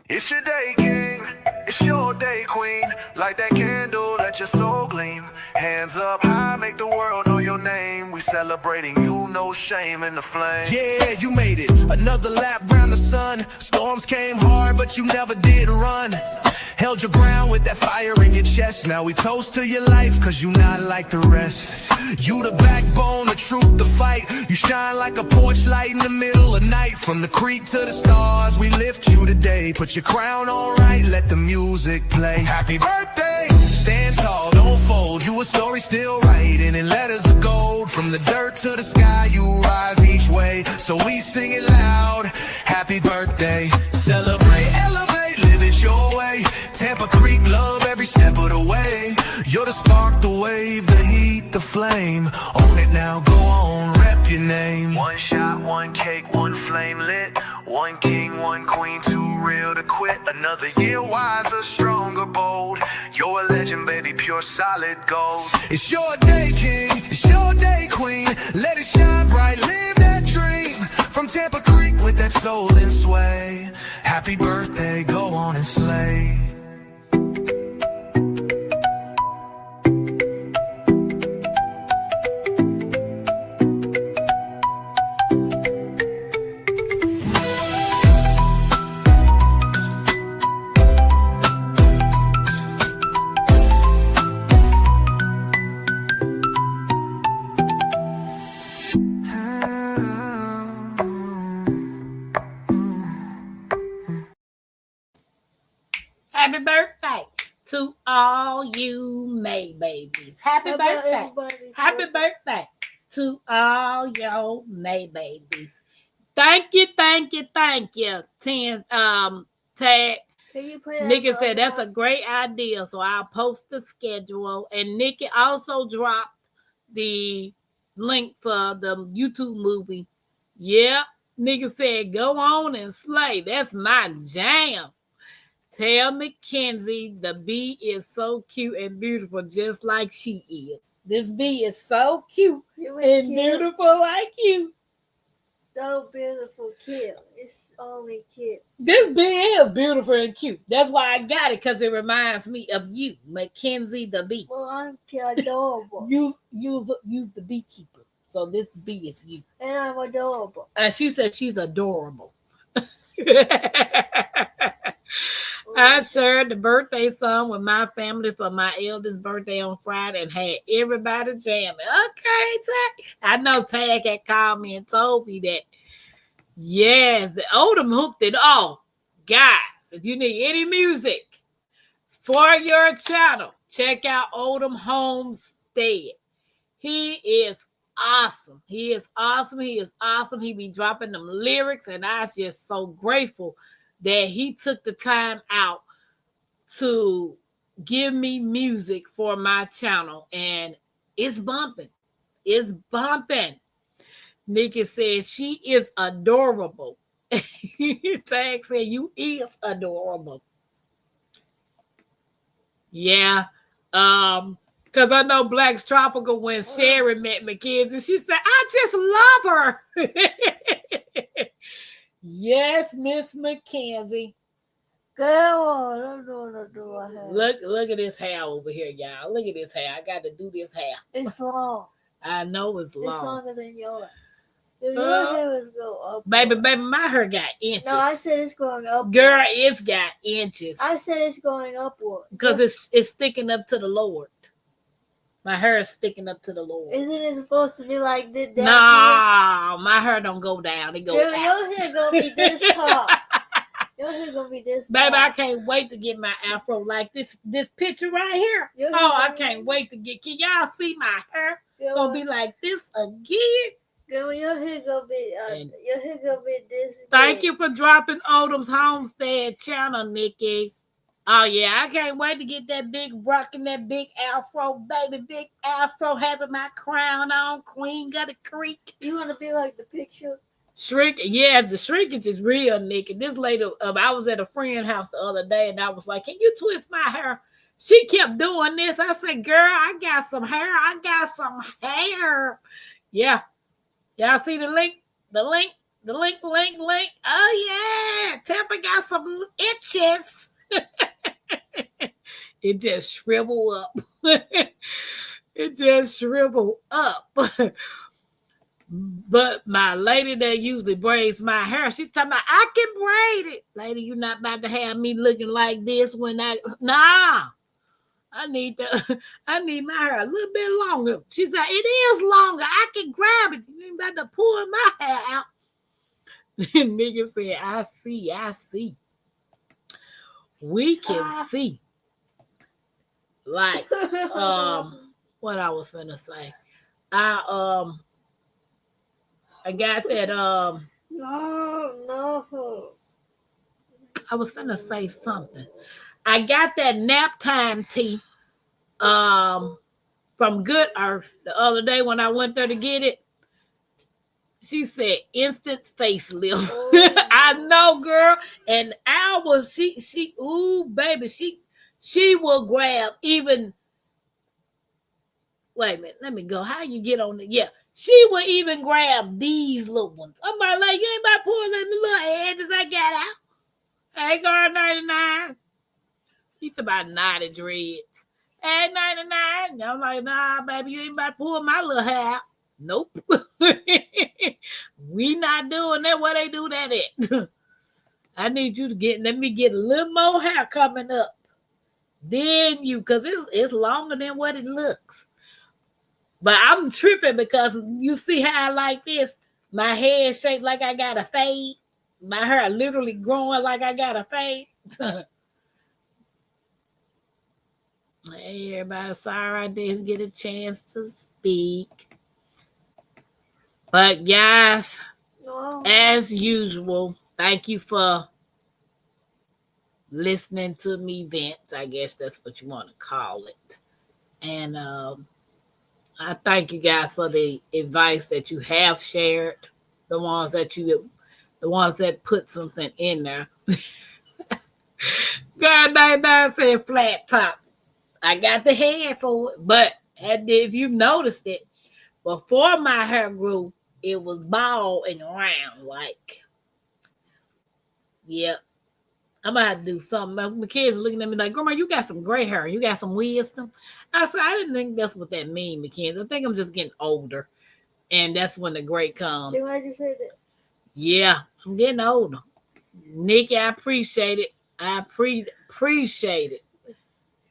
It's your day, king. It's your day, queen. Light that candle, let your soul gleam. Hands up high, make the world know your name. We celebrating you, no shame in the flame. Yeah, you made it. Another lap round the sun. Storms came hard, but you never did run. Held your ground with that fire in your chest. Now we toast to your life, cause you not like the rest. You the backbone, the truth, the fight. You shine like a porch light in the middle of night. From the creek to the stars, we lift you today. Put your crown on right, let the music play. Happy birthday! Stand tall, don't fold. You a story still writing in letters of gold. From the dirt to the sky, you rise each way. So we sing it loud. Happy birthday. Celebrate, elevate, live it your way. Tampa Creek, love every step of the way. You're the spark, the wave, the heat, the flame. Own it now, go on, rep your name. One shot, one cake, one flame lit. One king, one queen, too real to quit. Another year wiser, stronger, bold. You're a legend, baby, pure solid gold. It's your day, king. It's your day, queen. Let it shine bright, live that dream. From Tampa Creek with that soul and sway. Happy birthday, go on and slay. Happy birthday to all you May babies. Happy birthday. Happy birthday to all your May babies. Thank you, thank you, thank you. Tag. Can you play that? Nikki said that's a great idea. So I'll post the schedule. And Nikki also dropped the link for the YouTube movie. Yep. Nikki said, go on and slay. That's my jam. Tell Mackenzie the bee is so cute and beautiful, just like she is. This bee is so cute and beautiful like you. so beautiful, cute. It's only cute. This bee is beautiful and cute. That's why I got it, because it reminds me of you, Mackenzie the bee. Well, I'm adorable. Use the beekeeper. So this bee is you. And I'm adorable. And she said she's adorable. I shared the birthday song with my family for my eldest birthday on Friday and had everybody jamming. Okay, Tag. I know Tag had called me and told me that. Yes, the Odom hooked it all. Guys, if you need any music for your channel, check out Odom Homestead. He is awesome. He is awesome. He is awesome. He be dropping them lyrics, and I was just so grateful that he took the time out to give me music for my channel, and it's bumping. It's bumping. Nikki says she is adorable. Tag said you is adorable. Yeah. Because I know Black's Tropical, when Sherry met Mackenzie, she said, I just love her. Yes, Miss Mackenzie. Go on, I'm doing my hair. Look at this hair over here, y'all. Look at this hair. I got to do this hair. It's long. I know it's long. It's longer than yours. If your hair is go up. Baby, my hair got inches. No, I said it's going up. Girl, it's got inches. I said it's going upward. Because it's sticking up to the Lord. My hair is sticking up to the Lord. Isn't it supposed to be like this? No, my hair don't go down. It goes Girl, out. your hair gonna be this tall. Your hair gonna be this tall. Baby, I can't wait to get my afro like this picture right here. Your Oh, hair I can't wait to get. Can y'all see my hair? Girl, Gonna be like this again. Girl, your hair gonna be this. Thank big. you for dropping Odom's Homestead channel, Nikki. Oh yeah, I can't wait to get that big rocking that big afro, baby, big afro, having my crown on, Queen of the Creek. You wanna be like the picture? Shrink, yeah, the shrinkage is real, Nikki. This lady, I was at a friend's house the other day, and I was like, "Can you twist my hair?" She kept doing this. I said, "Girl, I got some hair. I got some hair." Yeah, y'all see the link? The link. Oh yeah, Tampa got some inches. It just shriveled up. It just shriveled up. But my lady that usually braids my hair, she talking about, I can braid it. Lady, you're not about to have me looking like this when nah. I need my hair a little bit longer. She said, it is longer. I can grab it. You ain't about to pull my hair out. Nigga said, I see. We can see. Like, what I was finna say. I got that, No. I was finna say something. I got that nap time tea from Good Earth the other day when I went there to get it. She said instant facelift. I know, girl. And she will grab even. Wait a minute, let me go. How you get on the? Yeah, she will even grab these little ones. I'm like, you ain't about pulling the little edges I got out. Hey, girl, 99. He's about 90 dreads. Hey, 99. I'm like, nah, baby, you ain't about to pull my little hair out. Nope. We not doing that. Where they do that at? I need you to let me get a little more hair coming up. Then because it's longer than what it looks. But I'm tripping because you see how I like this? My head shaped like I got a fade. My hair literally growing like I got a fade. Hey, everybody, sorry I didn't get a chance to speak. But guys, as usual, thank you for listening to me vent. I guess that's what you want to call it. And I thank you guys for the advice that you have shared, the ones that put something in there. God, I said flat top. I got the head for it, but if you noticed it, before my hair grew, It was bald and round, like, yeah. I'm gonna have to do something. My kids are looking at me like, Grandma, you got some gray hair. You got some wisdom. I said, I didn't think that's what that mean, Mackenzie. I think I'm just getting older. And that's when the gray comes. Then why'd you say that? Yeah, I'm getting older. Nikki, I appreciate it. I appreciate it.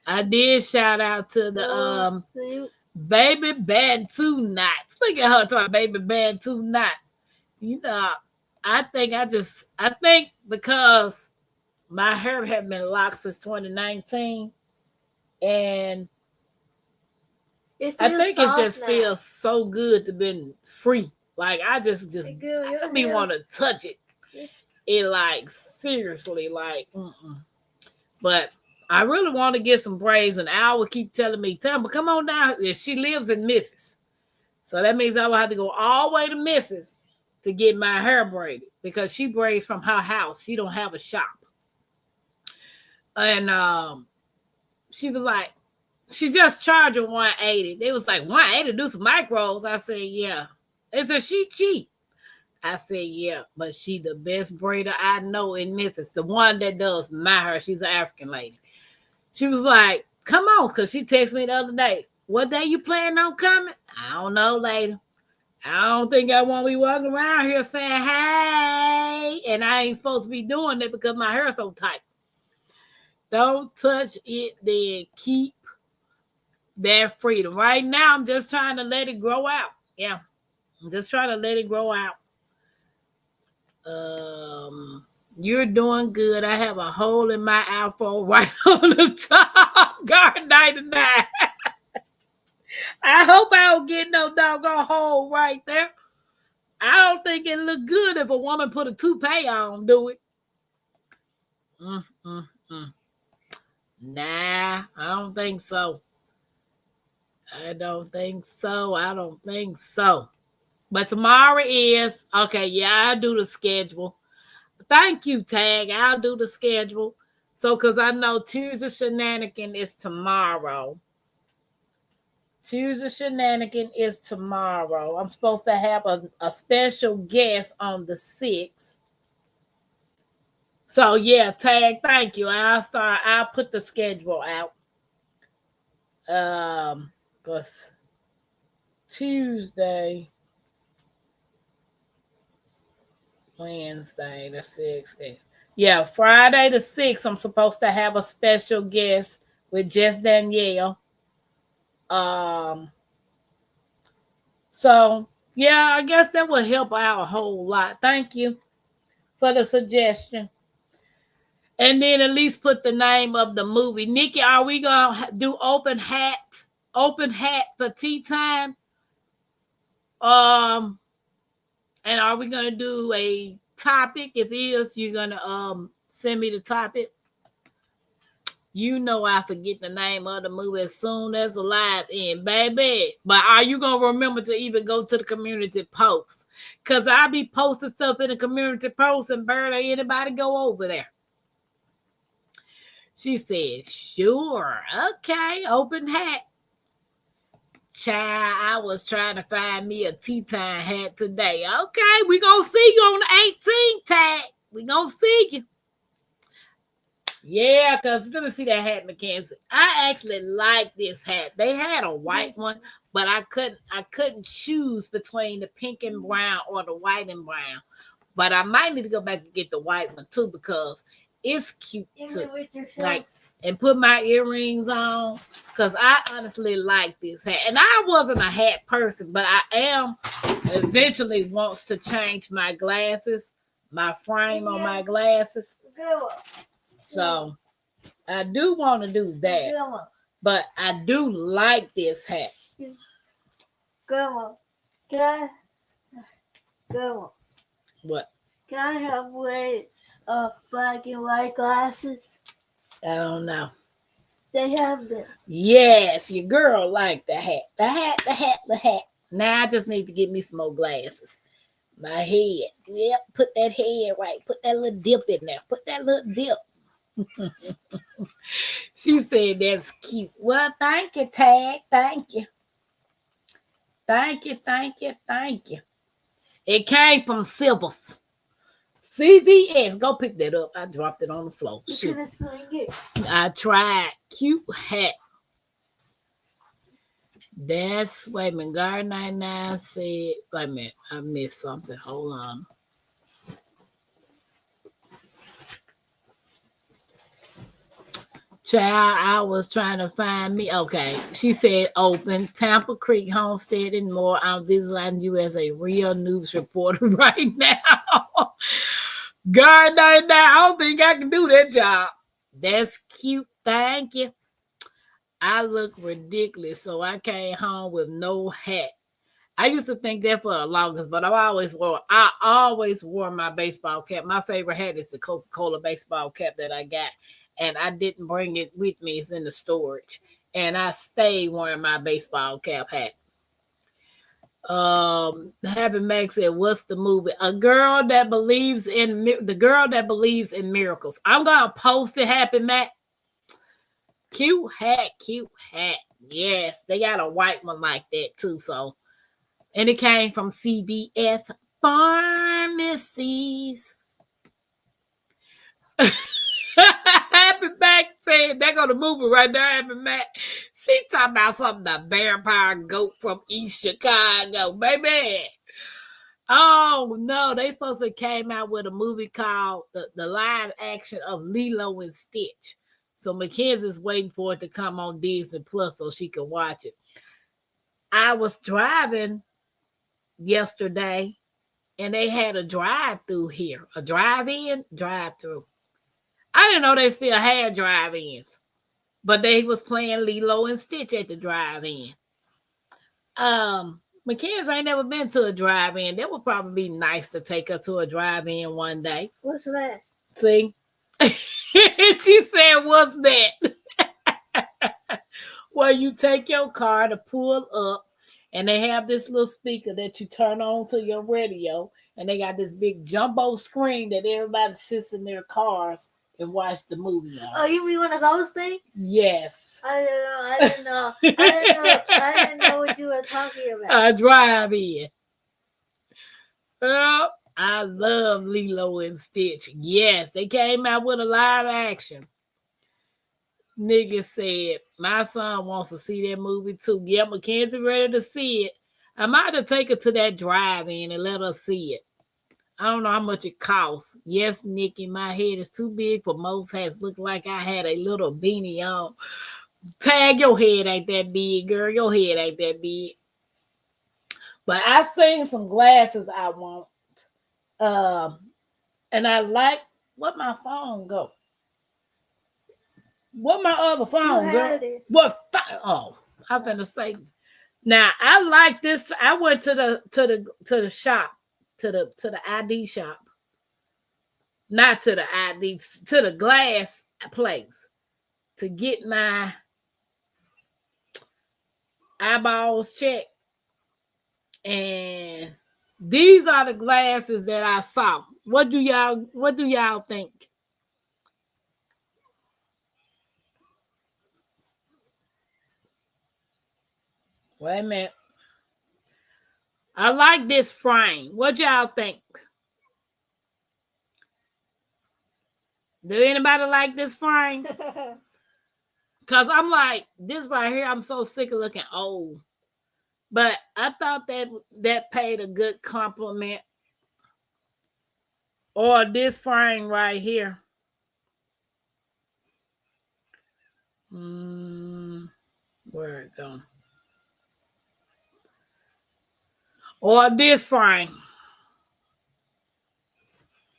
I did shout out to the baby Bantu knots. Look at her talking baby Bantu knots. You know, I think because my hair had been locked since 2019, and I think it just feels so good to be free. Like I just I don't even want to touch it. It like seriously, like, but I really want to get some braids, and Al would keep telling me, Tampa, come on down. Yeah, she lives in Memphis. So that means I will have to go all the way to Memphis to get my hair braided because she braids from her house. She don't have a shop. And she was like, she just charged her $180. They was like, $180 to do some micros. I said, yeah. They said, she cheap. I said, yeah, but she the best braider I know in Memphis. The one that does my hair. She's an African lady. She was like, come on, because she texted me the other day. What day you planning on coming? I don't know, later. I don't think I want to be walking around here saying, hey, and I ain't supposed to be doing it because my hair is so tight. Don't touch it, then keep that freedom. Right now, I'm just trying to let it grow out. Yeah, I'm just trying to let it grow out. You're doing good. I have a hole in my afro right on the top. God 99. I hope I don't get no doggone hole right there. I don't think it look good if a woman put a toupee on, do it? Nah, I don't think so. I don't think so. But tomorrow is, okay, yeah, I'll do the schedule. Thank you, Tag. I'll do the schedule. So, because I know Tuesday Shenanigan is tomorrow. I'm supposed to have a special guest on the 6th. So, yeah, Tag, thank you. I'll put the schedule out. Because Tuesday, Wednesday the 6th. Yeah, Friday the 6th, I'm supposed to have a special guest with Jess Danielle. So yeah, I guess that will help out a whole lot. Thank you for the suggestion. And then at least put the name of the movie. Nikki, are we gonna do open hat for tea time? And are we gonna do a topic? If it is, you're gonna send me the topic. You know I forget the name of the movie as soon as the live end, baby. But are you gonna remember to even go to the community post? Cause I be posting stuff in the community post and barely anybody go over there. She said, sure, okay, open hat. Child, I was trying to find me a tea time hat today. Okay, we gonna see you on the 18th tag. We gonna see you. Yeah, because let me see that hat, Mackenzie. I actually like this hat. They had a white one, but I couldn't choose between the pink and brown or the white and brown. But I might need to go back and get the white one too because it's cute too. Like, and put my earrings on because I honestly like this hat. And I wasn't a hat person, but I am eventually wants to change my glasses, my frame on my glasses. So I do want to do that. But I do like this hat. Grandma, can I? Grandma. What? Can I have wear black and white glasses? I don't know. They have them. Yes, your girl like the hat. The hat. Now I just need to get me some more glasses. My head. Yep, put that head right. Put that little dip in there. Put that little dip. She said that's cute. Well, thank you, Tag. Thank you. It came from Silvers. CVS. Go pick that up. I dropped it on the floor. You Shoot. couldn't swing it. I tried. Cute hat. That's wait a minute. Guard 99 said, wait a minute, I missed something. Hold on. Child, I was trying to find me. Okay. She said open Tampa Creek Homestead and more. I'm visiting you as a real news reporter right now. Guard 99. I don't think I can do that job. That's cute. Thank you. I look ridiculous, so I came home with no hat. I used to think that for the longest, but I always wore my baseball cap. My favorite hat is the Coca-Cola baseball cap that I got, and I didn't bring it with me. It's in the storage, and I stayed wearing my baseball cap hat. Happy Max said, "What's the movie? The girl that believes in miracles." I'm gonna post it. Happy Max. Cute hat. Yes, they got a white one like that too. So, and it came from CVS Pharmacies. Happy Mac said, "They go the movie right there." Happy Mac. She talking about something, the vampire goat from East Chicago, baby. Oh no, they supposed to came out with a movie called the live action of Lilo and Stitch. So Mackenzie's waiting for it to come on Disney Plus so she can watch it. I was driving yesterday and they had a drive-through here. A drive-in, drive-through. I didn't know they still had drive-ins, but they was playing Lilo and Stitch at the drive-in. Mackenzie ain't never been to a drive-in. That would probably be nice to take her to a drive-in one day. What's that? See? She said, "What's that?" Well, you take your car to pull up, and they have this little speaker that you turn on to your radio, and they got this big jumbo screen that everybody sits in their cars and watch the movie on. Oh, you mean one of those things? Yes. I didn't know what you were talking about. A drive-in. Well, I love Lilo and Stitch. Yes, they came out with a live action. Nigga said, "My son wants to see that movie too." Yeah, Mackenzie ready to see it. I might have to take her to that drive-in and let her see it. I don't know how much it costs. Yes, Nikki, my head is too big for most hats. Look like I had a little beanie on. Tag, your head ain't that big, girl. Your head ain't that big. But I seen some glasses I want. And I like what my phone go. What my other phone go? What? Oh, I'm gonna say. Now I like this. I went to the shop, to the ID shop, not to the ID, to the glass place to get my eyeballs checked, and these are the glasses that I saw. What do y'all think? Wait a minute. I like this frame. What y'all think? Do anybody like this frame? Because I'm like, this right here, I'm so sick of looking old. But I thought that paid a good compliment. Or this frame right here. Where it go? Or this frame.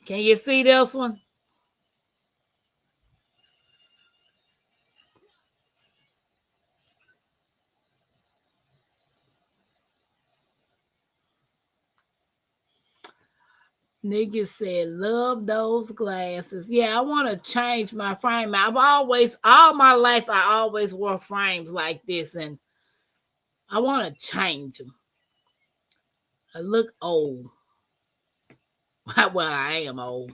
Can you see this one? Nigga said, "Love those glasses." Yeah, I want to change my frame. All my life, I always wore frames like this, and I want to change them. I look old. Well, I am old.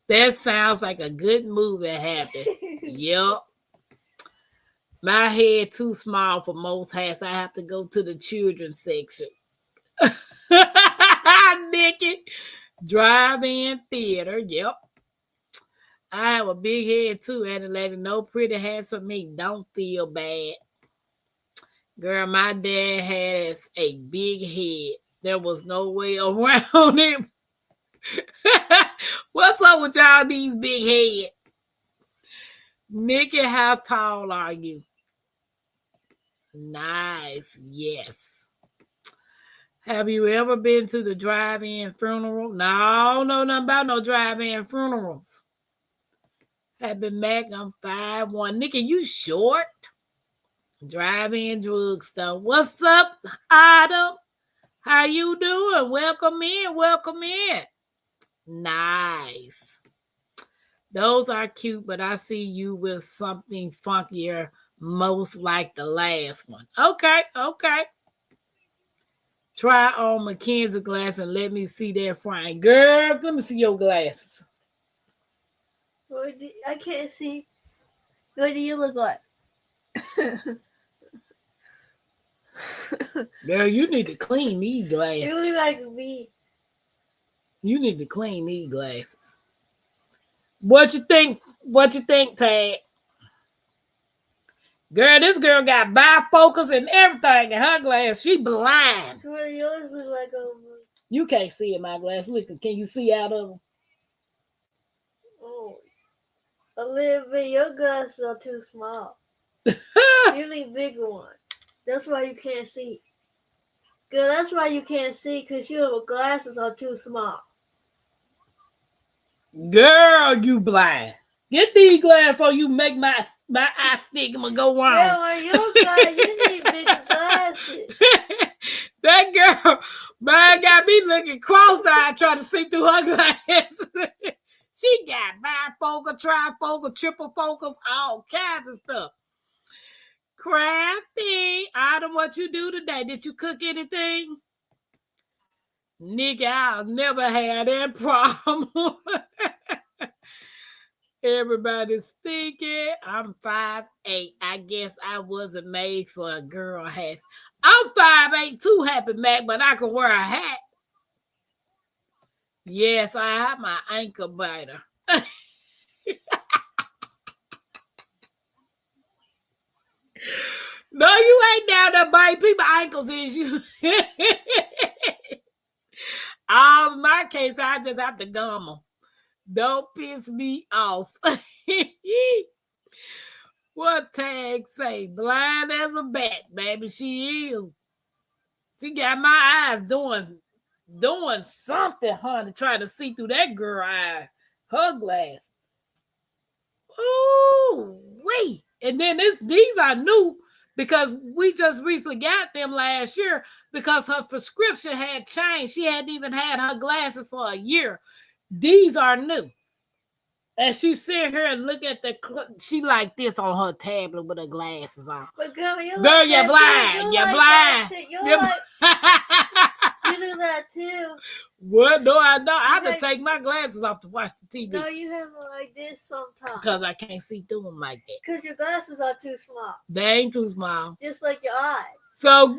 That sounds like a good movie, Happy. Yup. My head too small for most hats. I have to go to the children's section. Nikki. Drive-in theater. Yep. I have a big head too, and lady. No pretty hats for me. Don't feel bad. Girl, my dad has a big head. There was no way around it. What's up with y'all these big heads? Nikki, how tall are you? Nice. Yes. Have you ever been to the drive-in funeral? No, nothing about no drive-in funerals. Happy Mac, I'm 5'1". Nikki, you short? Drive-in drugstore. What's up, Adam? How you doing? Welcome in. Welcome in. Nice. Those are cute, but I see you with something funkier, most like the last one. Okay. Try on Mackenzie glass and let me see that frame. Girl, let me see your glasses. I can't see. What do you look like? Girl, you need to clean these glasses. You look like me. You need to clean these glasses. What you think? What you think, Tag? Girl, this girl got bifocals and everything in her glass. She blind. So what do yours look like over? You can't see in my glass. Look, can you see out of them? Oh, a little bit. Your glasses are too small. You need bigger ones. That's why you can't see. Girl, that's why you can't see, because your glasses are too small. Girl, you blind. Get these glasses before you make my eye stigma go wrong. Yeah, when your glasses, you need bigger glasses. That girl, man, got me looking cross-eyed trying to see through her glasses. She got bifocal, trifocal, triple focus, all kinds of stuff. Crafty, Adam, what you do today? Did you cook anything? Nikki, I'll never have that problem. Everybody's speaking. I'm 5'8". I guess I wasn't made for a girl hat. I'm 5'8" too, Happy Mac, but I can wear a hat. Yes, I have my ankle biter. No, you ain't down there biting people's ankles, is you? In my case, I just have to gum them. Don't piss me off. What Tag say? Blind as a bat, baby. She is. She got my eyes doing something, honey, trying to see through that girl eye. Her glass. Ooh, wait. And then these are new because we just recently got them last year because her prescription had changed. She hadn't even had her glasses for a year. These are new. And she sit here and look at she like this on her tablet with her glasses on. But girl, you're blind. You're blind. You do that too. What? No, I don't. I have to take my glasses off to watch the TV. No, you have them like this sometimes. Because I can't see through them like that. Because your glasses are too small. They ain't too small. Just like your eyes. So,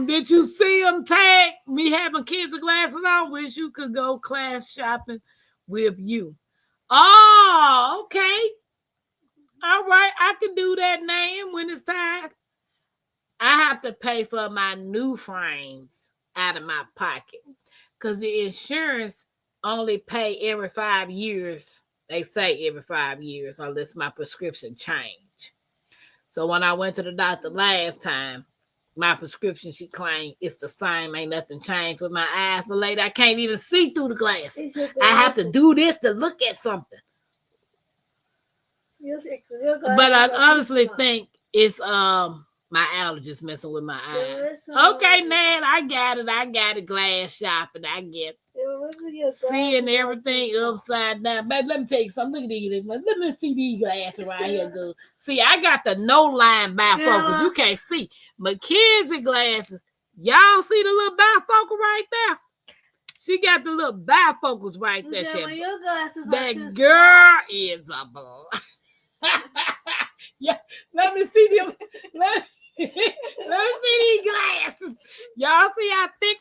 did you see them tag me having kids with glasses on? Wish you could go class shopping with you. Oh, okay. All right. I can do that now when it's time. I have to pay for my new frames out of my pocket because the insurance only pay every 5 years. They say every 5 years unless my prescription change. So when I went to the doctor last time, my prescription, she claimed it's the same. Ain't nothing changed with my eyes. But lady, I can't even see through the glasses. I have to do this to look at something. But I honestly think it's my allergies messing with my eyes. Okay, man, I got it. Glass shopping, I get seeing everything upside down. Baby, let me tell you something. Look at these. Let me see these glasses right here, good. See, I got the no line bifocals. You can't see. Mackenzie glasses. Y'all see the little bifocal right there? She got the little bifocals right there. Your glasses that girl is a blind. Yeah, let me see them. Let me see these glasses. Y'all see how thick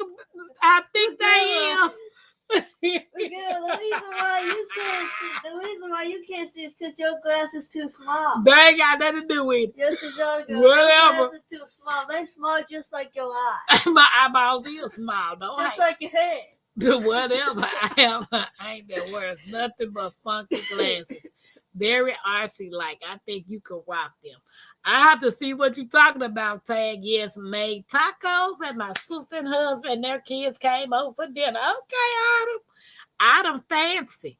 because your glass is too small. They ain't got nothing to do with it. Yes, it does. Your Whatever. glass is too small. They small just like your eye. My eyeballs is small, though. Just like your head. Whatever I am, I ain't that worse. Nothing but funky glasses. Very artsy like. I think you could rock them. I have to see what you're talking about, Tag. Yes, made tacos, and my sister and husband and their kids came over for dinner. Okay, Autumn fancy.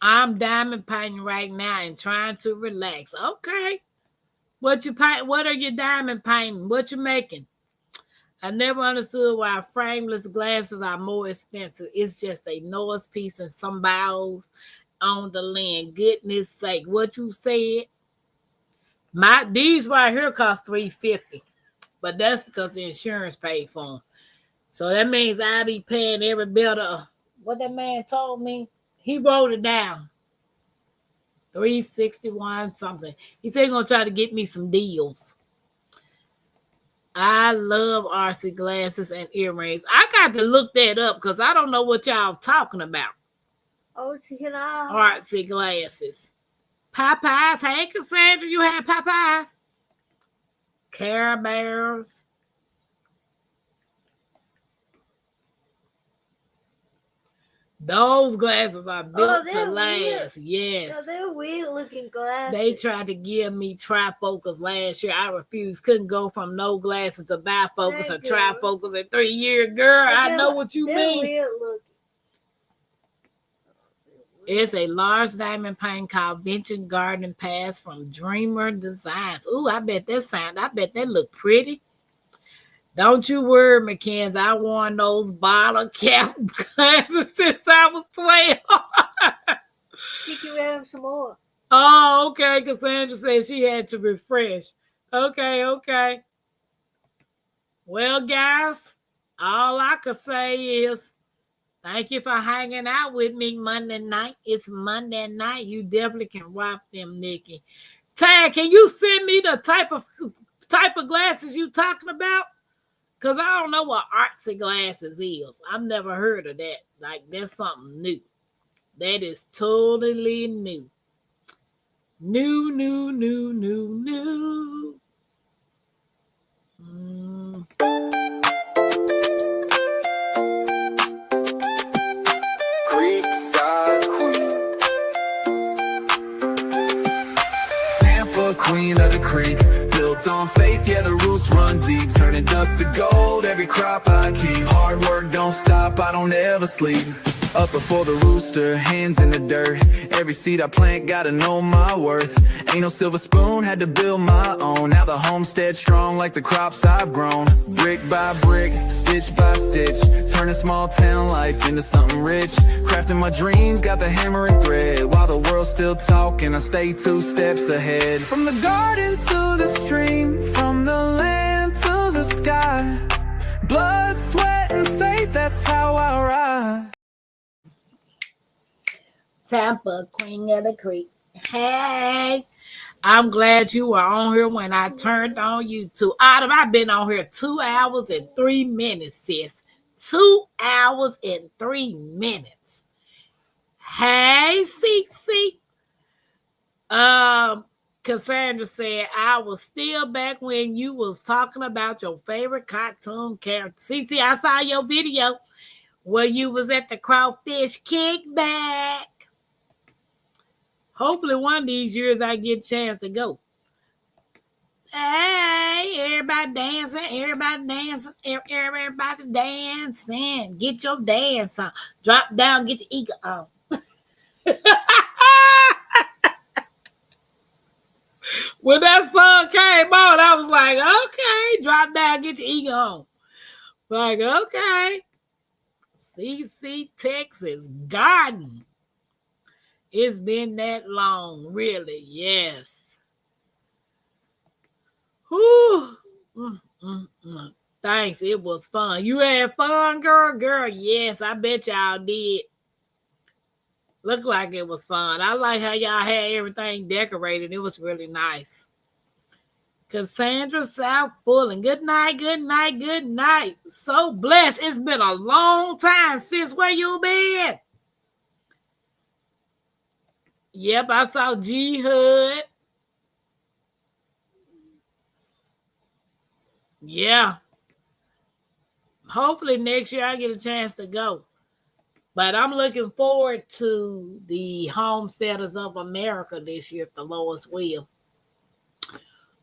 I'm diamond painting right now and trying to relax. Okay. What you paint? What are you diamond painting? What you making? I never understood why frameless glasses are more expensive. It's just a noise piece and some bowels on the lens. Goodness sake, what you said? These right here cost $350, but that's because the insurance paid for them. So that means I be paying every bit of what that man told me. He wrote it down. $361 something. He said he's gonna try to get me some deals. I love RC glasses and earrings. I got to look that up because I don't know what y'all talking about. Oh, can I? RC glasses. Popeyes. Hey, Cassandra, you had Popeyes? Care Bears. Those glasses are built to last. Yes. No, they're weird looking glasses. They tried to give me trifocals last year. I refused. Couldn't go from no glasses to bifocals or trifocals in 3 years. Girl, I know what you mean. They're weird looking. It's a large diamond paint called Venture Garden Pass from Dreamer Designs. Ooh, I bet that look pretty. Don't you worry, Mackenzie. I worn those bottle cap glasses since I was 12. She can wear them some more. Oh, okay. Cassandra said she had to refresh. Okay. Well, guys, all I can say is thank you for hanging out with me Monday night. It's Monday night. You definitely can rock them, Nikki. Tag, can you send me the type of glasses you talking about? Because I don't know what artsy glasses is. I've never heard of that. Like, that's something new. That is totally new. New. Creekside Queen, Tampa, queen of the creek. Built on faith, yeah, the roots run deep. Turning dust to gold, every crop I keep. Hard work don't stop, I don't ever sleep. Up before the rooster, hands in the dirt. Every seed I plant, gotta know my worth. Ain't no silver spoon, had to build my own. Now the homestead strong like the crops I've grown. Brick by brick, stitch by stitch. Turning small town life into something rich. Crafting my dreams, got the hammer and thread. While the world's still talking, I stay 2 steps ahead. From the garden to the stream, from the land to the sky. Blood, sweat, and faith, that's how I ride. Tampa, queen of the creek. Hey, I'm glad you were on here when I turned on YouTube. Autumn, I've been on here 2 hours and 3 minutes, sis. 2 hours and 3 minutes. Hey, CC. Cassandra said, I was still back when you was talking about your favorite cartoon character. CC, I saw your video where you was at the crawfish kickback. Hopefully one of these years I get a chance to go. Hey, everybody dancing. Get your dance on. Drop down, get your ego on. When that song came on, I was like, okay, drop down, get your ego on. Like, okay. CC, Texas, Garden. It's been that long, really. Yes. Whew. Thanks. It was fun. You had fun, girl? Girl, yes. I bet y'all did. Looked like it was fun. I like how y'all had everything decorated. It was really nice. Cassandra South Fulton. Good night. So blessed. It's been a long time since where you been. Yep, I saw G Hood. Yeah. Hopefully next year I get a chance to go. But I'm looking forward to the Homesteaders of America this year, if the Lord's will.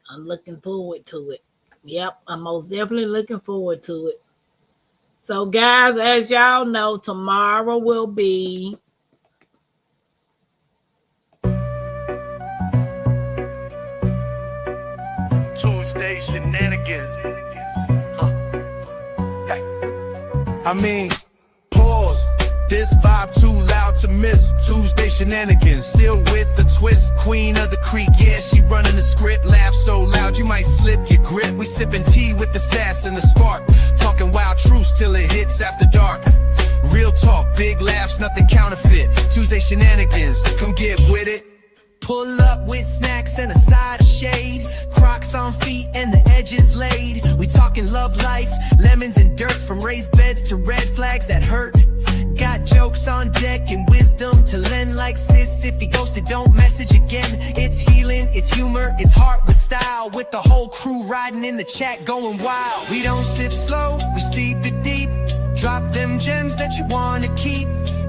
I'm looking forward to it. Yep, I'm most definitely looking forward to it. So, guys, as y'all know, tomorrow will be Tuesday shenanigans. I mean, pause. This vibe too loud to miss. Tuesday shenanigans, sealed with the twist. Queen of the creek, yeah, she running the script. Laugh so loud you might slip your grip. We sipping tea with the sass and the spark. Talking wild truths till it hits after dark. Real talk, big laughs, nothing counterfeit. Tuesday shenanigans, come get with it. Pull up with snacks and a side of shade. Crocs on feet and the edges laid. We talking love life, lemons and dirt. From raised beds to red flags that hurt. Got jokes on deck and wisdom to lend like sis. If he ghosted, don't message again. It's healing, it's humor, it's heart with style. With the whole crew riding in the chat going wild. We don't sip slow, we steep it deep. Drop them gems that you wanna keep.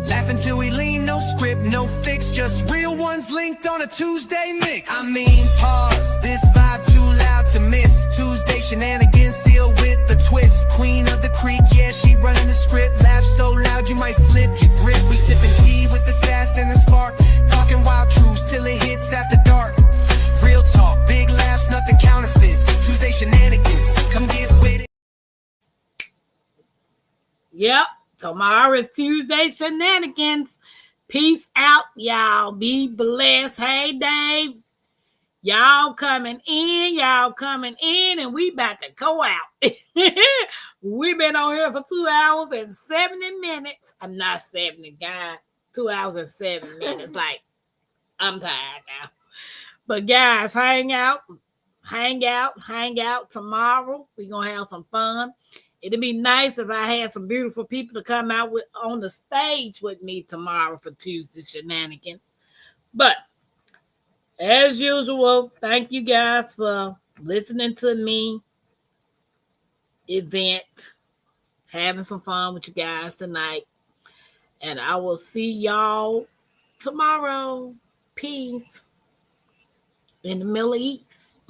Laugh until we lean, no script, no fix. Just real ones linked on a Tuesday mix. I mean, pause, this vibe too loud to miss. Tuesday shenanigans sealed with the twist. Queen of the creek, yeah, she running the script. Laugh so loud you might slip your grip. We sipping tea with the sass and the spark. Talking wild truths till it hits after dark. Real talk, big laughs, nothing counterfeit. Tuesday shenanigans, come get with it. Yep. Tomorrow is Tuesday shenanigans. Peace out, y'all. Be blessed. Hey, Dave. Y'all coming in, and we about to go out. We've been on here for 2 hours and 70 minutes. I'm not 70, guys. 2 hours and 7 minutes. Like, I'm tired now. But guys, hang out tomorrow. We're going to have some fun. It'd be nice if I had some beautiful people to come out with on the stage with me tomorrow for Tuesday shenanigans. But as usual, thank you guys for listening to me event, having some fun with you guys tonight. And I will see y'all tomorrow. Peace in the Middle East.